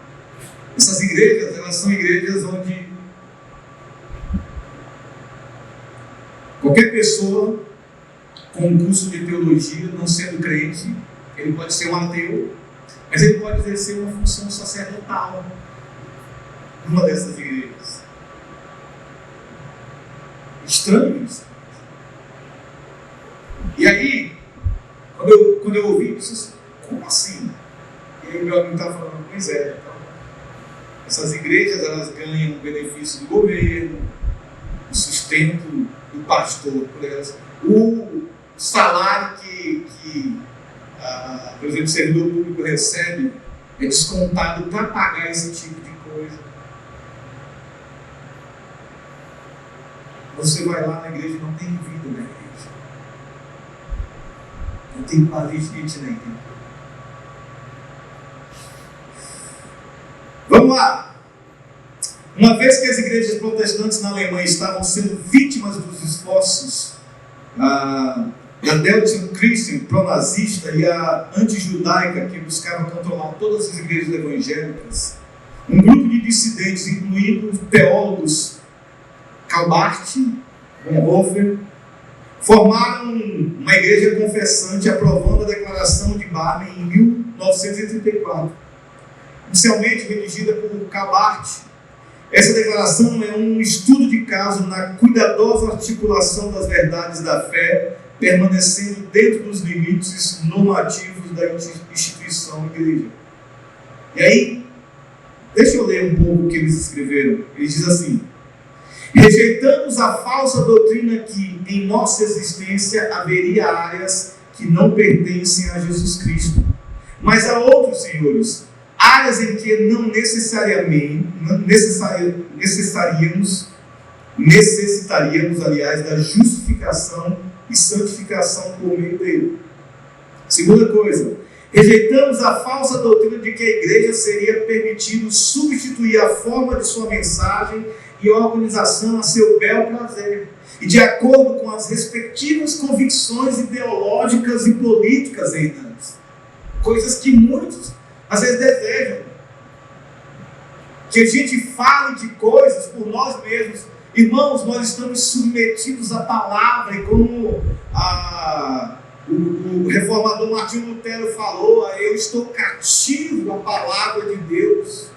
Essas igrejas, elas são igrejas onde qualquer pessoa com um curso de teologia, não sendo crente, ele pode ser um ateu, mas ele pode exercer uma função sacerdotal numa dessas igrejas. Estranho isso. E aí, quando eu ouvi isso, como assim? E aí meu amigo estava falando, pois é, então, essas igrejas elas ganham o benefício do governo, o sustento do pastor por elas, o salário que por exemplo, o servidor público recebe é descontado para pagar esse tipo de coisa. Você vai lá na igreja e não tem vida na igreja. Não tem palestite na igreja. Vamos lá. Uma vez que as igrejas protestantes na Alemanha estavam sendo vítimas dos esforços a Deutsche Christen, pró-nazista, e a antijudaica, que buscava controlar todas as igrejas evangélicas, um grupo de dissidentes, incluindo teólogos Calbart, Bonhoeffer, formaram uma igreja confessante, aprovando a Declaração de Barmen em 1934. Inicialmente redigida por Calbart, essa declaração é um estudo de caso na cuidadosa articulação das verdades da fé, permanecendo dentro dos limites normativos da instituição igreja. E aí, deixa eu ler um pouco o que eles escreveram. Eles dizem assim: rejeitamos a falsa doutrina que em nossa existência haveria áreas que não pertencem a Jesus Cristo, mas a outros senhores, áreas em que não necessitaríamos, aliás, da justificação e santificação por meio dele. Segunda coisa, rejeitamos a falsa doutrina de que a igreja seria permitido substituir a forma de sua mensagem e organização a seu bel prazer, e de acordo com as respectivas convicções ideológicas e políticas reinantes. Coisas que muitos, às vezes, desejam. Que a gente fale de coisas por nós mesmos. Irmãos, nós estamos submetidos à palavra, e como o reformador Martinho Lutero falou, eu estou cativo à palavra de Deus.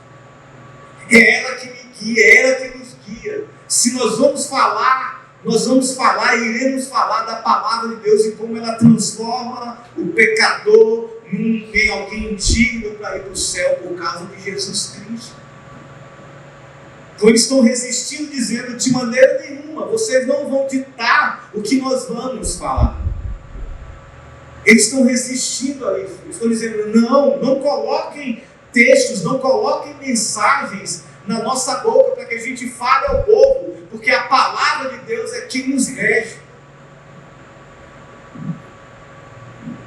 É ela que me guia, é ela que nos guia. Se nós vamos falar e iremos falar da palavra de Deus e como ela transforma o pecador em alguém digno para ir para o céu por causa de Jesus Cristo. Então eles estão resistindo, dizendo, de maneira nenhuma, vocês não vão ditar o que nós vamos falar. Eles estão resistindo a isso. Eles estão dizendo, não coloquem textos, não coloquem mensagens na nossa boca para que a gente fale ao povo, porque a palavra de Deus é quem nos rege.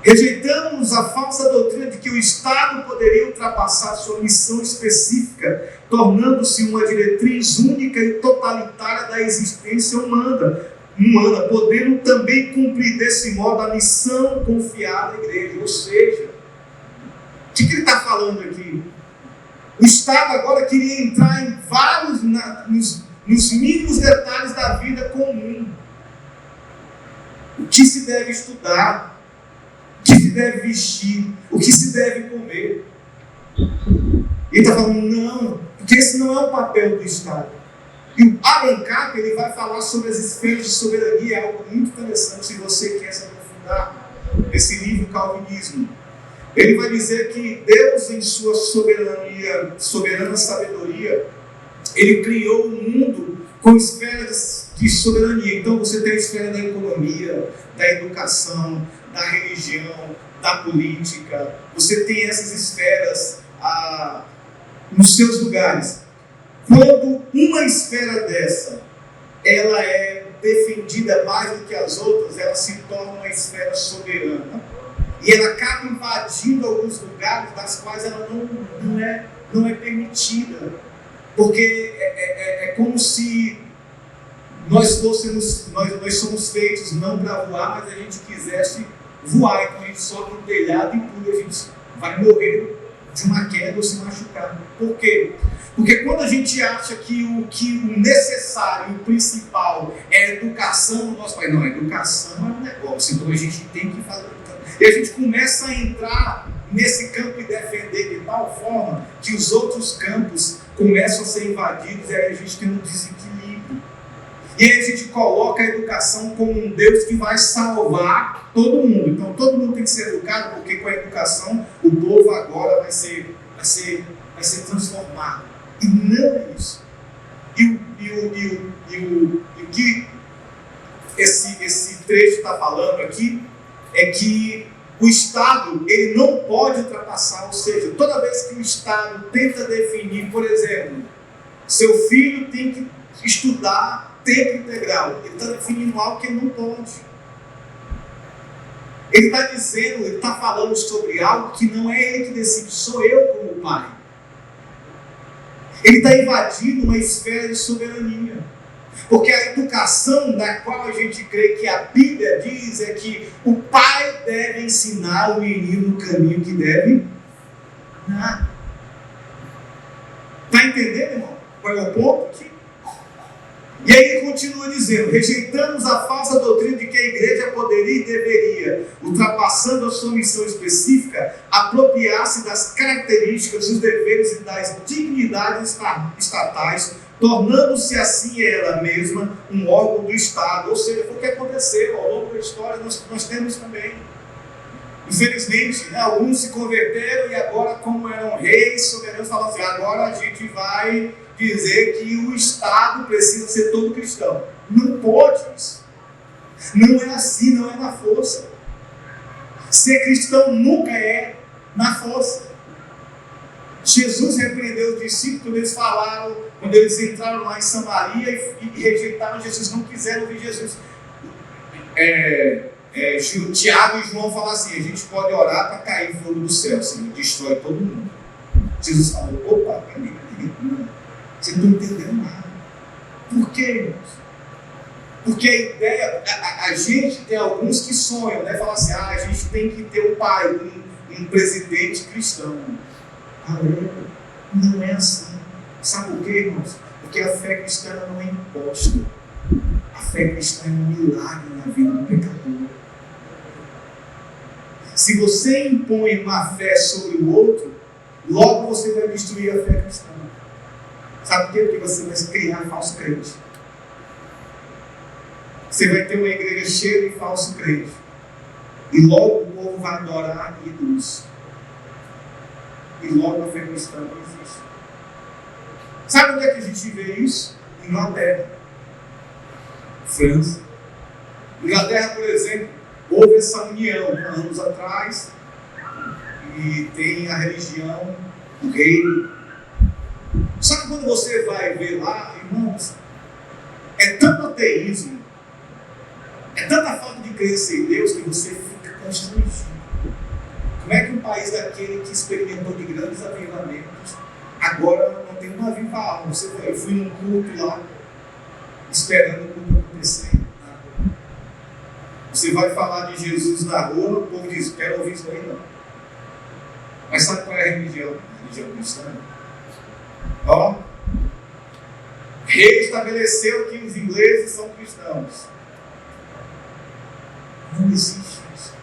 Rejeitamos a falsa doutrina de que o Estado poderia ultrapassar sua missão específica, tornando-se uma diretriz única e totalitária da existência humana, podendo também cumprir desse modo a missão confiada à igreja. Ou seja, o que ele está falando aqui? O Estado agora queria entrar em vários, nos mínimos detalhes da vida comum. O que se deve estudar, o que se deve vestir, o que se deve comer. Ele está falando, não, porque esse não é o papel do Estado. E o Abraham Kuyper, ele vai falar sobre as esferas de soberania, é algo muito interessante se você quer se aprofundar nesse livro Calvinismo. Ele vai dizer que Deus, em sua soberana sabedoria, ele criou o mundo com esferas de soberania. Então você tem a esfera da economia, da educação, da religião, da política. Você tem essas esferas nos seus lugares. Quando uma esfera dessa, ela é defendida mais do que as outras, ela se torna uma esfera soberana. E ela acaba invadindo alguns lugares das quais ela não é permitida. Porque é como se nós somos feitos não para voar, mas a gente quisesse voar. Então a gente sobe no telhado e pula, a gente vai morrer de uma queda ou se machucar. Por quê? Porque quando a gente acha que o necessário, o principal é educação no nosso país, não, educação é um negócio, então a gente tem que fazer. E a gente começa a entrar nesse campo e defender de tal forma que os outros campos começam a ser invadidos e aí a gente tem um desequilíbrio. E aí a gente coloca a educação como um Deus que vai salvar todo mundo. Então todo mundo tem que ser educado, porque com a educação o povo agora vai ser transformado. E não é isso. E o que esse trecho está falando aqui é que o Estado ele não pode ultrapassar, ou seja, toda vez que o Estado tenta definir, por exemplo, seu filho tem que estudar tempo integral, ele está definindo algo que ele não pode. Ele está dizendo, ele está falando sobre algo que não é ele que decide, sou eu como pai. Ele está invadindo uma esfera de soberania. Porque a educação da qual a gente crê que a Bíblia diz é que o pai deve ensinar o menino no caminho que deve andar. Está entendendo, irmão? Qual é o ponto aqui? E aí ele continua dizendo, rejeitamos a falsa doutrina de que a igreja poderia e deveria, ultrapassando a sua missão específica, apropriar-se das características, dos deveres e das dignidades estatais, tornando-se assim ela mesma um órgão do Estado. Ou seja, foi o que aconteceu ao longo da história, nós temos também. Infelizmente, alguns se converteram e agora, como eram reis soberanos, falaram assim, agora a gente vai dizer que o Estado precisa ser todo cristão. Não pode isso. Não é assim, não é na força. Ser cristão nunca é na força. Jesus repreendeu os discípulos quando eles falaram, quando eles entraram lá em Samaria e rejeitaram Jesus, não quiseram ouvir Jesus. Tiago e João falam assim, a gente pode orar para cair fogo do céu, Senhor, destrói todo mundo. Jesus falou, opa, peraí, você não está entendendo nada. Por quê, irmãos? Porque a ideia, a gente tem alguns que sonham, né? Falam assim, a gente tem que ter um pai, um presidente cristão. Não é assim. Sabe por quê, irmãos? Porque a fé cristã não é imposta. A fé cristã é um milagre na vida do pecador. Se você impõe uma fé sobre o outro, logo você vai destruir a fé cristã. Sabe por quê? Porque você vai criar falso crente. Você vai ter uma igreja cheia de falso crente. E logo o povo vai adorar ídolos. E logo a fé cristã não existe. Sabe onde é que a gente vê isso? Inglaterra, França. Inglaterra, por exemplo, houve essa união anos atrás, e tem a religião, o reino. Só que quando você vai ver lá, irmãos, é tanto ateísmo, é tanta falta de crença em Deus, que você fica constrangido. Como é que um país daquele que experimentou de grandes avivamentos, agora não tem um avivar? Eu fui num culto lá, esperando o culto acontecer. Você vai falar de Jesus na rua, o povo diz: quero ouvir isso aí não. Mas sabe qual é a religião? A religião cristã. Ó, rei estabeleceu que os ingleses são cristãos. Não existe isso.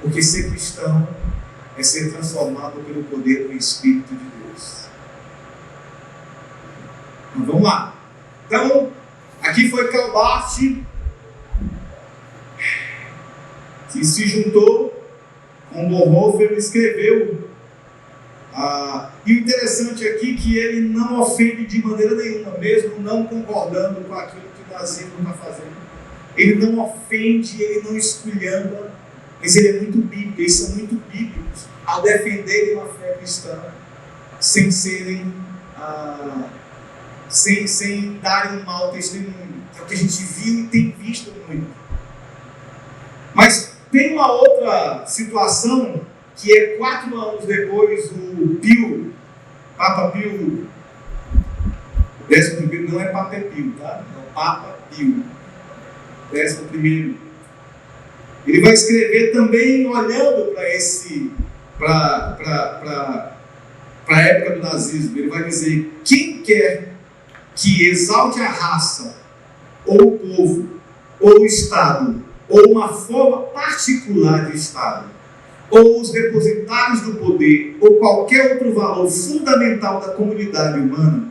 Porque ser cristão é ser transformado pelo poder do Espírito de Deus. Então, vamos lá. Então, aqui foi Calbart, que se juntou com Bonhoeffer e escreveu. E o interessante aqui é que ele não ofende de maneira nenhuma, mesmo não concordando com aquilo que o nazismo está fazendo. Ele não ofende, ele não esculhamba, mas ele é muito bíblico, eles são muito bíblicos ao defenderem uma fé cristã, sem serem, sem darem um mau testemunho. É o que a gente viu e tem visto muito. Mas tem uma outra situação que é 4 anos depois, o Pio, Papa Pio, o 11º, não é Papa Pio, tá? É o Papa Pio, 11º. Ele vai escrever também olhando para a época do nazismo. Ele vai dizer: quem quer que exalte a raça, ou o povo, ou o Estado, ou uma forma particular de Estado, ou os depositários do poder, ou qualquer outro valor fundamental da comunidade humana,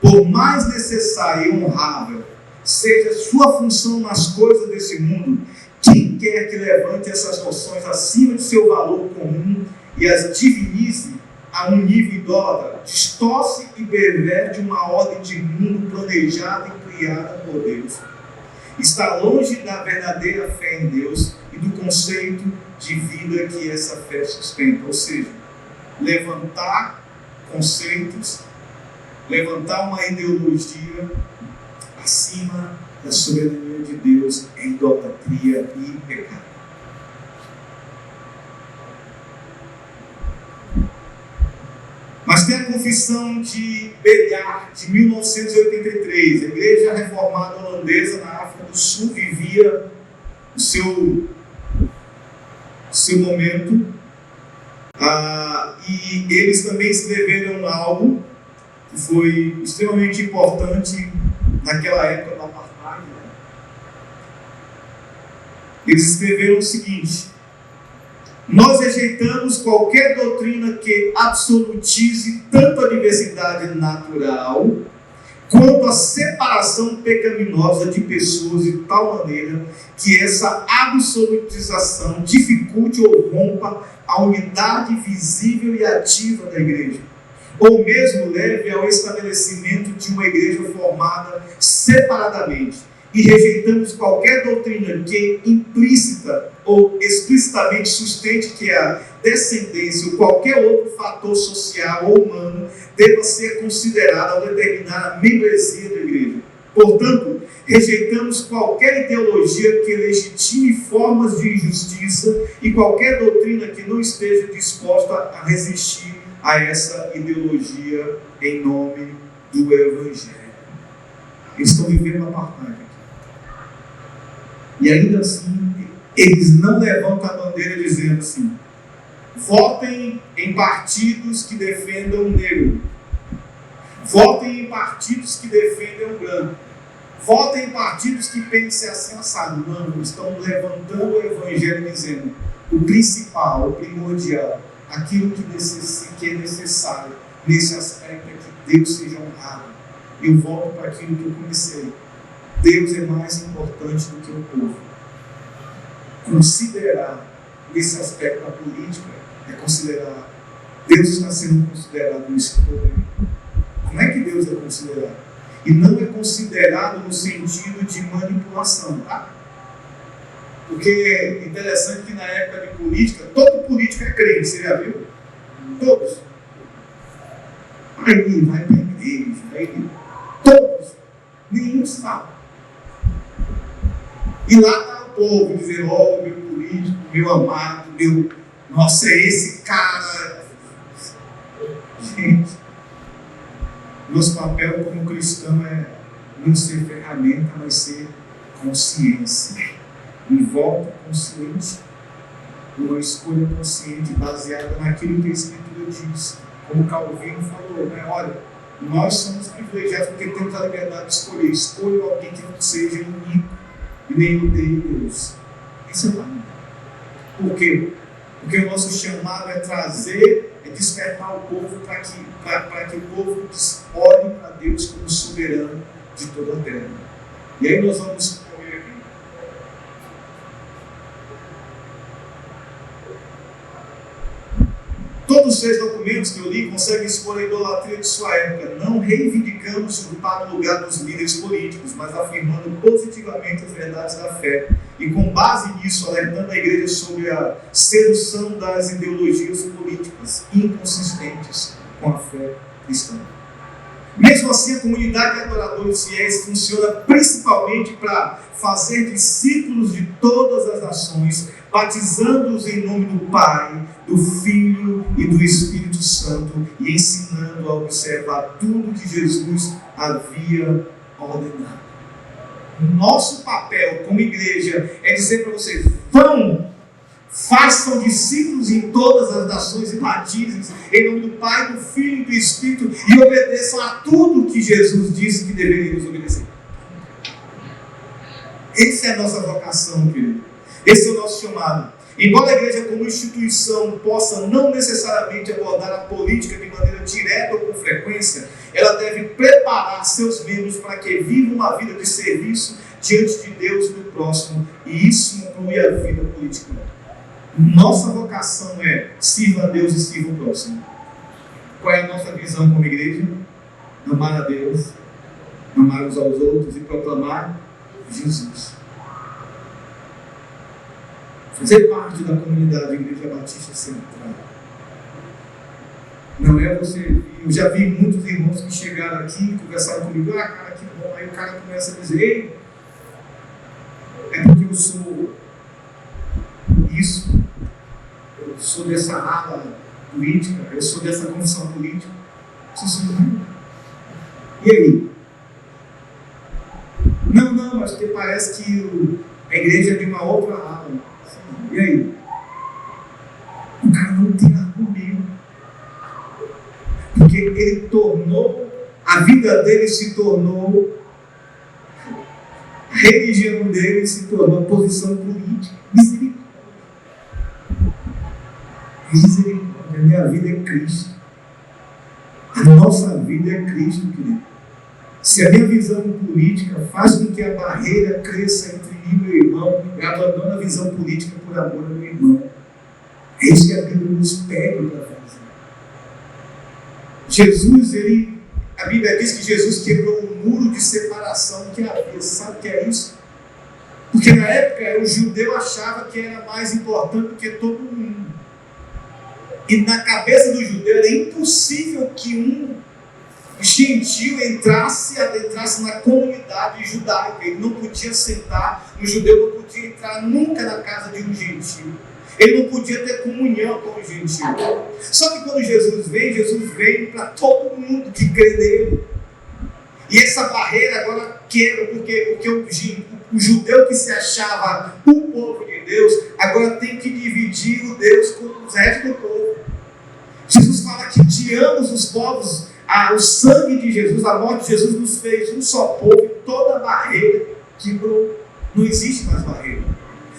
por mais necessária e honrável seja sua função nas coisas desse mundo, quem quer que levante essas noções acima de seu valor comum e as divinize a um nível idólatra, distorce e perverte uma ordem de mundo planejada e criada por Deus. Está longe da verdadeira fé em Deus e do conceito de vida que essa fé sustenta. Ou seja, levantar conceitos, levantar uma ideologia acima da soberania de Deus é idolatria e pecado. Mas tem a Confissão de Bellar, de 1983. A Igreja Reformada Holandesa na África do Sul vivia o seu momento. E eles também escreveram algo que foi extremamente importante naquela época da apartheid. Eles escreveram o seguinte: nós rejeitamos qualquer doutrina que absolutize tanto a diversidade natural quanto a separação pecaminosa de pessoas de tal maneira que essa absolutização dificulte ou rompa a unidade visível e ativa da igreja, ou mesmo leve ao estabelecimento de uma igreja formada separadamente. E rejeitamos qualquer doutrina que implícita ou explicitamente sustente que a descendência ou qualquer outro fator social ou humano deva ser considerado ao determinar a membresia da igreja. Portanto, rejeitamos qualquer ideologia que legitime formas de injustiça e qualquer doutrina que não esteja disposta a resistir a essa ideologia em nome do Evangelho. Eles estão vivendo apartheid. E ainda assim, eles não levantam a bandeira dizendo assim: votem em partidos que defendam o negro, votem em partidos que defendam o branco, votem em partidos que pensem assim assado. Não, estão levantando o Evangelho dizendo: o principal, o primordial, aquilo que é necessário nesse aspecto é que Deus seja honrado. Eu volto para aquilo que eu comecei: Deus é mais importante do que o povo. Considerar esse aspecto da política é considerar Deus está sendo considerado nesse problema. Como é que Deus é considerado? E não é considerado no sentido de manipulação, tá? Porque é interessante que na época de política, todo político é crente, você já viu? Todos. Aí vai para a igreja, aí todos. Nenhum sabe. E lá está o povo dizendo, ó, meu político, meu amado, meu... Nossa, é esse cara. Gente, nosso papel como cristão é não ser ferramenta, mas ser consciência. Envolta consciente, uma escolha consciente baseada naquilo que a Escritura diz. Como Calvino falou, né? Olha, nós somos privilegiados porque temos a liberdade de escolher. Escolha alguém que não seja inimigo e nem odeie Deus. Isso é valor. Por quê? Porque o nosso chamado é trazer, é despertar o povo para que o povo olhe para Deus como soberano de toda a terra. E aí nós vamos correr aqui. Todos os 6 documentos que eu li conseguem expor a idolatria de sua época, não reivindicando ocupar o lugar dos líderes políticos, mas afirmando positivamente as verdades da fé. E com base nisso, alertando a igreja sobre a sedução das ideologias políticas inconsistentes com a fé cristã. Mesmo assim, a comunidade de adoradores fiéis funciona principalmente para fazer discípulos de todas as nações, batizando-os em nome do Pai, do Filho e do Espírito Santo e ensinando a observar tudo que Jesus havia ordenado. Nosso papel como igreja é dizer para vocês: vão, façam discípulos em todas as nações e batizem em nome do Pai, do Filho e do Espírito e obedeçam a tudo que Jesus disse que deveríamos obedecer. Essa é a nossa vocação, querido. Esse é o nosso chamado. Embora a igreja como instituição possa não necessariamente abordar a política de maneira direta ou com frequência, ela deve preparar seus membros para que vivam uma vida de serviço diante de Deus e do próximo, e isso inclui a vida política. Nossa vocação é sirva a Deus e sirva o próximo. Qual é a nossa visão como igreja? Amar a Deus, amar uns aos outros e proclamar Jesus. Fazer parte da comunidade da Igreja Batista Central. Não é você... Eu já vi muitos irmãos que chegaram aqui e conversaram comigo. Ah, cara, que bom. Aí o cara começa a dizer: ei, é porque eu sou isso, eu sou dessa ala política, eu sou dessa confissão política. E aí? Não, mas porque parece que a igreja é de uma outra ala. E aí? O cara não tem argumento. Porque ele tornou, a vida dele se tornou, a religião dele se tornou a posição política. Misericórdia. Misericórdia. A minha vida é Cristo. A nossa vida é Cristo, querido. Se a minha visão política faz com que a barreira cresça entre mim e meu irmão, eu abandono a visão política por amor ao meu irmão. É isso que a Bíblia nos pede para fazer. A Bíblia diz que Jesus quebrou o muro de separação que havia. Sabe o que é isso? Porque na época o judeu achava que era mais importante do que todo mundo. E na cabeça do judeu era impossível que um gentil entrasse na comunidade judaica. Ele não podia sentar, o judeu não podia entrar nunca na casa de um gentil. Ele não podia ter comunhão com o gentil. Só que quando Jesus veio para todo mundo que crê nele. E essa barreira agora quebra, porque o judeu que se achava o povo de Deus, agora tem que dividir o Deus com o resto do povo. Jesus fala que de ambos os povos, o sangue de Jesus, a morte de Jesus nos fez um só povo, e toda barreira quebrou. Não existe mais barreira.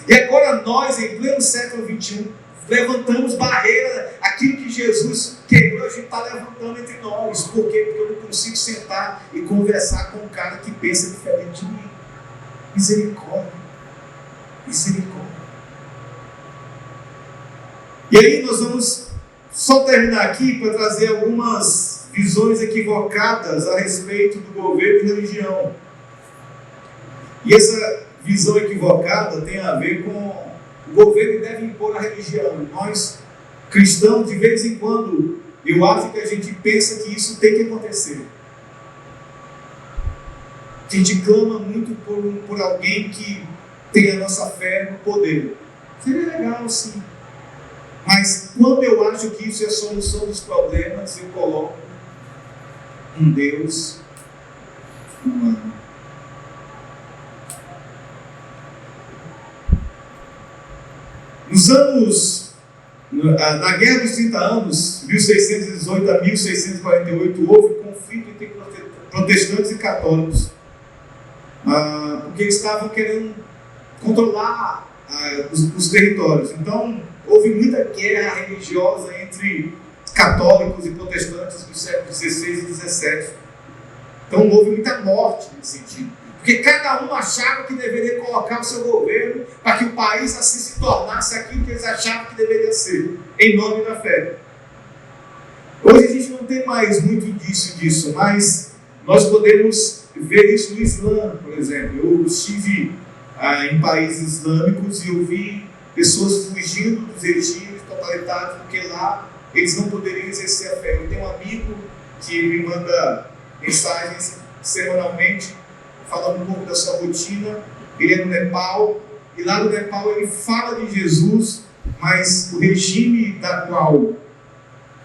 E agora nós, em pleno século XXI, levantamos barreira, aquilo que Jesus quebrou, a gente está levantando entre nós. Por quê? Porque eu não consigo sentar e conversar com um cara que pensa diferente de mim. Misericórdia. Misericórdia. E aí nós vamos só terminar aqui para trazer algumas visões equivocadas a respeito do governo e religião. E essa visão equivocada tem a ver com o governo deve impor a religião. Nós, cristãos, de vez em quando, eu acho que a gente pensa que isso tem que acontecer. A gente clama muito por alguém que tenha a nossa fé no poder. Seria legal, sim. Mas quando eu acho que isso é a solução dos problemas, eu coloco um Deus humano. Nos anos, na Guerra dos 30 anos, 1618 a 1648, houve conflito entre protestantes e católicos, porque eles estavam querendo controlar os territórios. Então, houve muita guerra religiosa entre católicos e protestantes dos séculos XVI e XVII. Então, houve muita morte nesse sentido. Porque cada um achava que deveria colocar o seu governo para que o país assim se tornasse aquilo que eles achavam que deveria ser, em nome da fé. Hoje a gente não tem mais muito disso, mas nós podemos ver isso no Islã, por exemplo. Eu estive em países islâmicos e eu vi pessoas fugindo dos regimes totalitários, porque lá eles não poderiam exercer a fé. Eu tenho um amigo que me manda mensagens semanalmente, falando um pouco da sua rotina. Ele é no Nepal, e lá no Nepal ele fala de Jesus, mas o regime da qual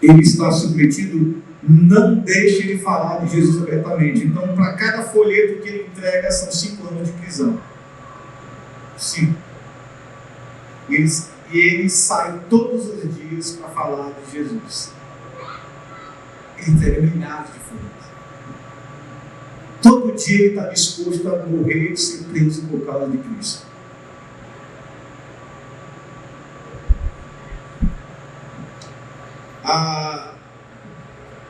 ele está submetido não deixa ele falar de Jesus abertamente. Então, para cada folheto que ele entrega, são 5 anos de prisão. 5. E ele sai todos os dias para falar de Jesus. Ele entrega milhares de folhetos. Todo dia ele está disposto a morrer e ser preso por causa de Cristo.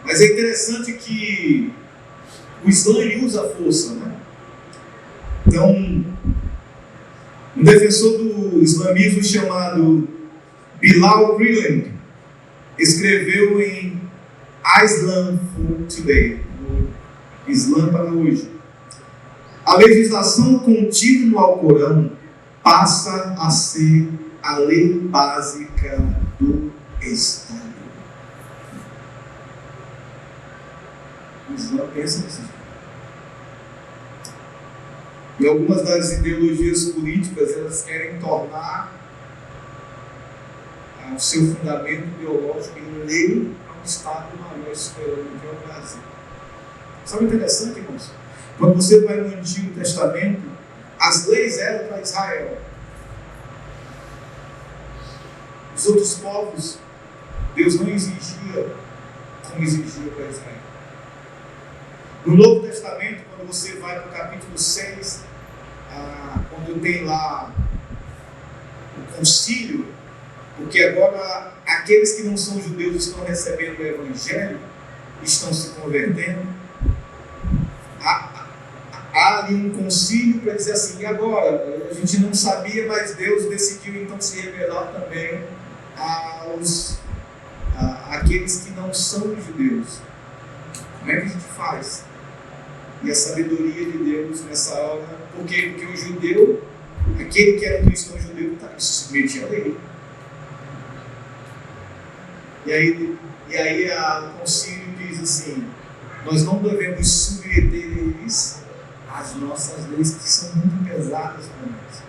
Mas é interessante que o Islã ele usa a força, né? Então, um defensor do islamismo chamado Bilal Breland escreveu em Islam for Today, o Islã para hoje: a legislação contida no Alcorão passa a ser a lei básica do Estado. O Islã pensa assim. E algumas das ideologias políticas, elas querem tornar o seu fundamento ideológico em lei a um Estado maior esperando que é o Brasil. Sabe o interessante, irmãos? Quando você vai no Antigo Testamento, as leis eram para Israel. Os outros povos, Deus não exigia como exigia para Israel. No Novo Testamento, quando você vai para o capítulo 6, quando tem lá o concílio, porque agora aqueles que não são judeus estão recebendo o Evangelho, estão se convertendo, há ali um concílio para dizer assim: e agora? A gente não sabia, mas Deus decidiu então se revelar também àqueles que não são judeus. Como é que a gente faz? E a sabedoria de Deus nessa hora, por quê? Porque o judeu, aquele que era cristão judeu, se submetia à lei. E aí o concílio diz assim: nós não devemos submeter eles às nossas leis, que são muito pesadas para nós.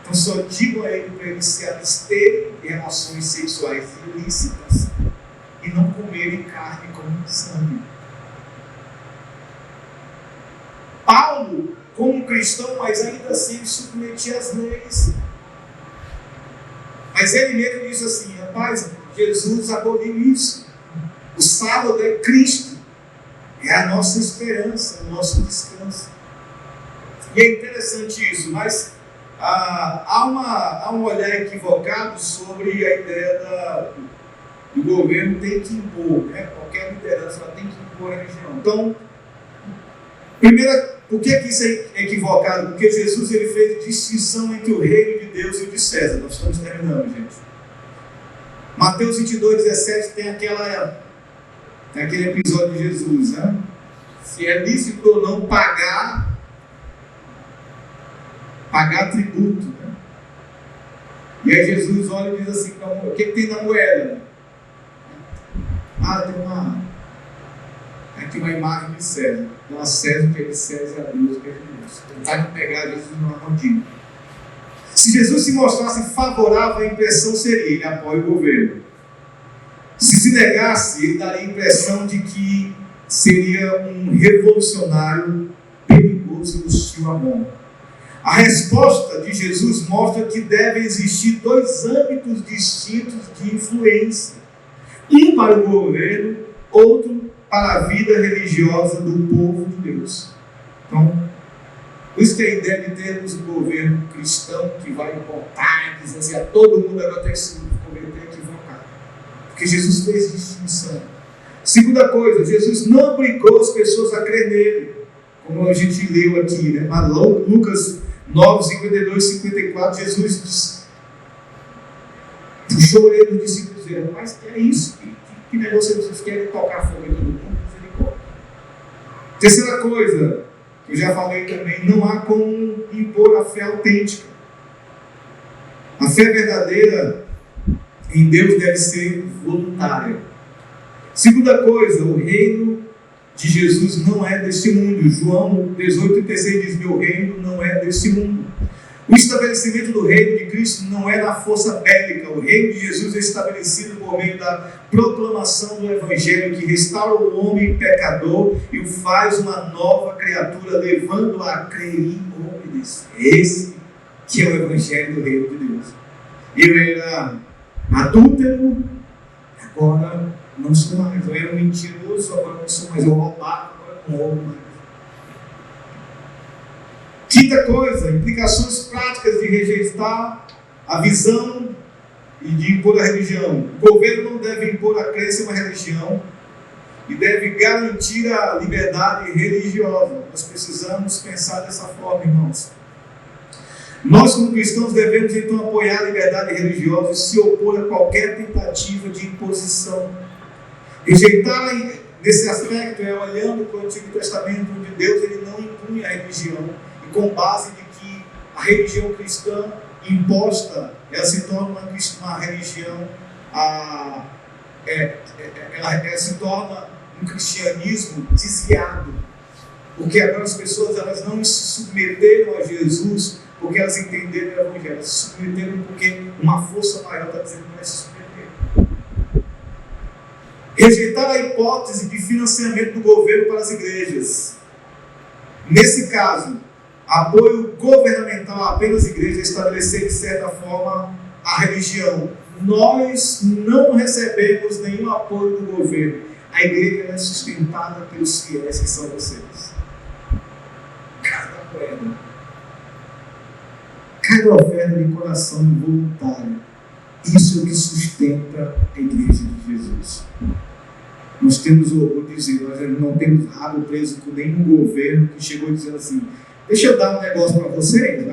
Então só digo a ele para eles se absterem de relações sexuais ilícitas e não comerem carne com sangue. Paulo, como cristão, mas ainda assim submetia às leis. Mas ele mesmo diz assim: rapaz, Jesus aboliu isso. O sábado é Cristo, é a nossa esperança, o nosso descanso. E é interessante isso, mas há um olhar equivocado sobre a ideia do governo tem que impor, né? Qualquer liderança ela tem que impor a religião. Então, primeiro, por que isso é equivocado? Porque Jesus ele fez distinção entre o reino de Deus e o de César. Nós estamos terminando, gente. Mateus 22:17 tem aquele episódio de Jesus, né? Se é lícito ou não pagar pagar tributo. Né? E aí Jesus olha e diz assim: o que tem na moeda? Tem uma imagem de César. Então a César, que é de César, a Deus, que é de Deus. Tentar pegar Jesus numa rodinha. Se Jesus se mostrasse favorável, a impressão seria: ele apoia o governo. Se negasse, ele daria a impressão de que seria um revolucionário perigoso e hostil a Roma. A resposta de Jesus mostra que devem existir dois âmbitos distintos de influência: um para o governo, outro para a vida religiosa do povo de Deus. Então, por isso que a ideia de termos um governo cristão que vai importar, dizer assim, a todo mundo agora tem que se converter equivocado. Porque Jesus fez distinção. Segunda coisa, Jesus não obrigou as pessoas a crer nele, como a gente leu aqui, né? Mas Lucas 9, 52, 54, Jesus puxou ele dos discípulos e disse: mas que é isso? Que negócio vocês querem tocar fogo em todo mundo? Misericórdia. Terceira coisa, que eu já falei também, não há como impor a fé autêntica. A fé verdadeira em Deus deve ser voluntária. Segunda coisa, o reino de Jesus não é deste mundo. João 18,36 diz: meu reino não é deste mundo. O estabelecimento do reino de Cristo não é na força bélica. O reino de Jesus é estabelecido por meio da proclamação do Evangelho, que restaura o homem pecador e o faz uma nova criatura, levando-o a crer em homens. Esse que é o Evangelho do reino de Deus. Eu era adúltero, agora não sou mais. Eu era mentiroso, agora não sou mais. Eu roubava, agora não roubo mais. Quinta coisa, implicações práticas de rejeitar a visão e de impor a religião. O governo não deve impor a crença em uma religião e deve garantir a liberdade religiosa. Nós precisamos pensar dessa forma, irmãos. Nós, como cristãos, devemos então apoiar a liberdade religiosa e se opor a qualquer tentativa de imposição. Rejeitar nesse aspecto é olhando para o Antigo Testamento, onde Deus ele não impunha a religião. Com base de que a religião cristã imposta, ela se torna uma religião, ela se torna um cristianismo desviado, porque agora as pessoas elas não se submeteram a Jesus porque elas entenderam o Evangelho, elas se submeteram porque uma força maior está dizendo que vai se submeter. Rejeitar a hipótese de financiamento do governo para as igrejas. Nesse caso, apoio governamental a apenas igrejas estabelecer de certa forma a religião. Nós não recebemos nenhum apoio do governo. A igreja é sustentada pelos fiéis que são vocês. Cada oferta de coração voluntário. Isso é o que sustenta a igreja de Jesus. Nós temos orgulho de dizer, nós não temos rabo preso com nenhum governo que chegou dizendo assim: deixa eu dar um negócio para vocês.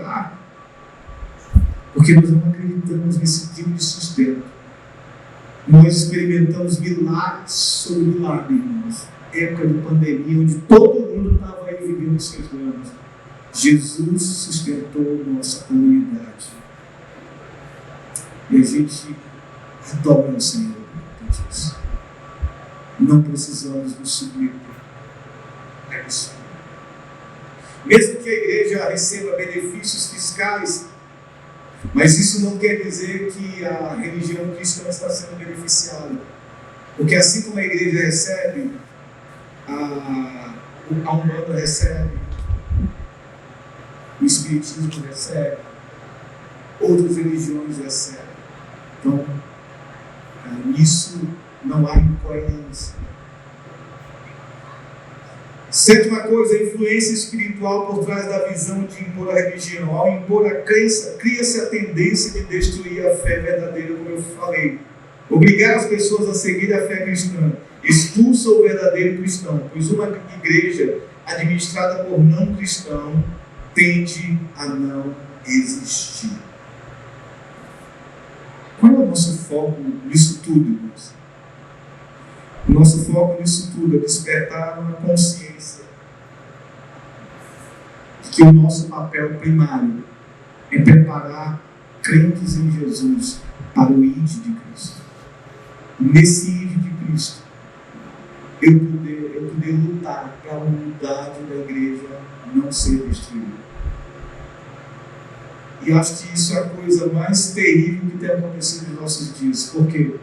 Porque nós não acreditamos nesse tipo de sustento. Nós experimentamos milagres sobre milagres, irmãos. Época de pandemia, onde todo mundo estava aí vivendo os seus dramas. Jesus sustentou nossa comunidade. E a gente adora o Senhor por isso. Não precisamos nos submeter. É isso. Mesmo que a igreja receba benefícios fiscais, mas isso não quer dizer que a religião cristã está sendo beneficiada. Porque assim como a igreja recebe, a Umbanda recebe, o Espiritismo recebe, outras religiões recebem. Então, nisso não há incoerência. Sétima coisa, a influência espiritual por trás da visão de impor a religião. Ao impor a crença, cria-se a tendência de destruir a fé verdadeira, como eu falei. Obrigar as pessoas a seguir a fé cristã expulsa o verdadeiro cristão, pois uma igreja administrada por não cristão tende a não existir. Qual é o nosso foco nisso tudo, irmãos? O nosso foco nisso tudo é despertar uma consciência de que o nosso papel primário preparar crentes em Jesus para o ID de Cristo. Nesse ID de Cristo, eu poder lutar para a unidade da igreja não ser destruída. E acho que isso é a coisa mais terrível que tem acontecido nos nossos dias. Por quê?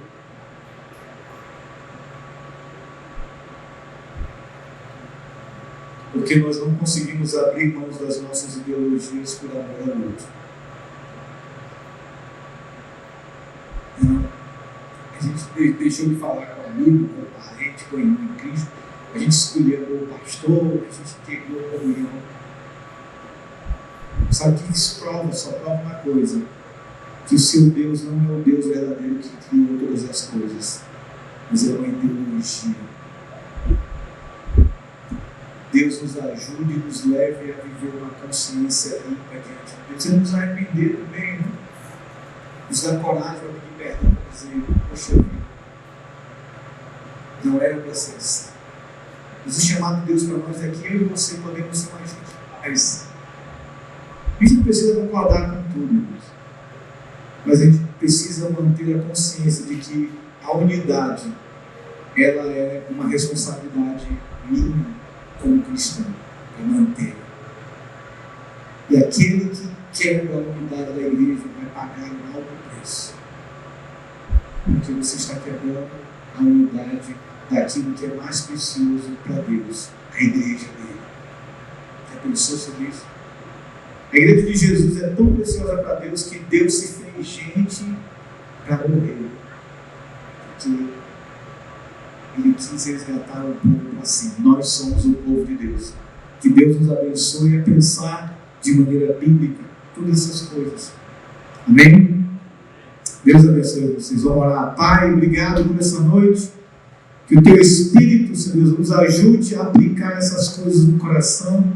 Porque nós não conseguimos abrir mãos das nossas ideologias por amor ao outro. A gente deixou de falar com amigo, com parente, com irmão em Cristo. A gente escolheu o pastor, a gente quebrou a comunhão. Sabe o que isso prova? Só prova uma coisa: que o seu Deus não é o Deus verdadeiro que criou todas as coisas, mas é uma ideologia. Deus nos ajude e nos leve a viver uma consciência limpa diante de Deus. Você nos arrepender também, né? Nos dar coragem para pedir perdão, para dizer: poxa vida, não era para ser assim. Mas o chamado de Deus para nós é que eu e você podemos ser mais mais. A gente não precisa concordar com tudo, irmãos, mas a gente precisa manter a consciência de que a unidade, ela é uma responsabilidade minha como cristão, para manter. E aquele que quebra a unidade da igreja vai pagar um alto preço, porque você está quebrando a unidade daquilo que é mais precioso para Deus, a igreja dele. Já pensou sobre isso? A igreja de Jesus é tão preciosa para Deus que Deus se fez gente para morrer. Porque Ele quis resgatar o povo assim. Nós somos o povo de Deus. Que Deus nos abençoe a pensar de maneira bíblica todas essas coisas. Amém? Deus abençoe vocês. Vamos orar. Pai, obrigado por essa noite. Que o Teu Espírito, Senhor Deus, nos ajude a aplicar essas coisas no coração,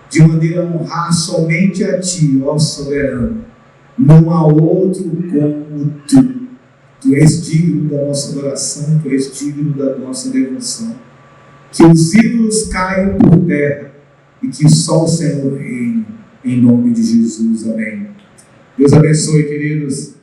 de maneira a honrar somente a Ti, ó soberano. Não há outro como Tu. Tu és digno da nossa adoração, Tu és digno da nossa devoção. Que os ídolos caiam por terra e que só o Senhor reine, em nome de Jesus. Amém. Deus abençoe, queridos.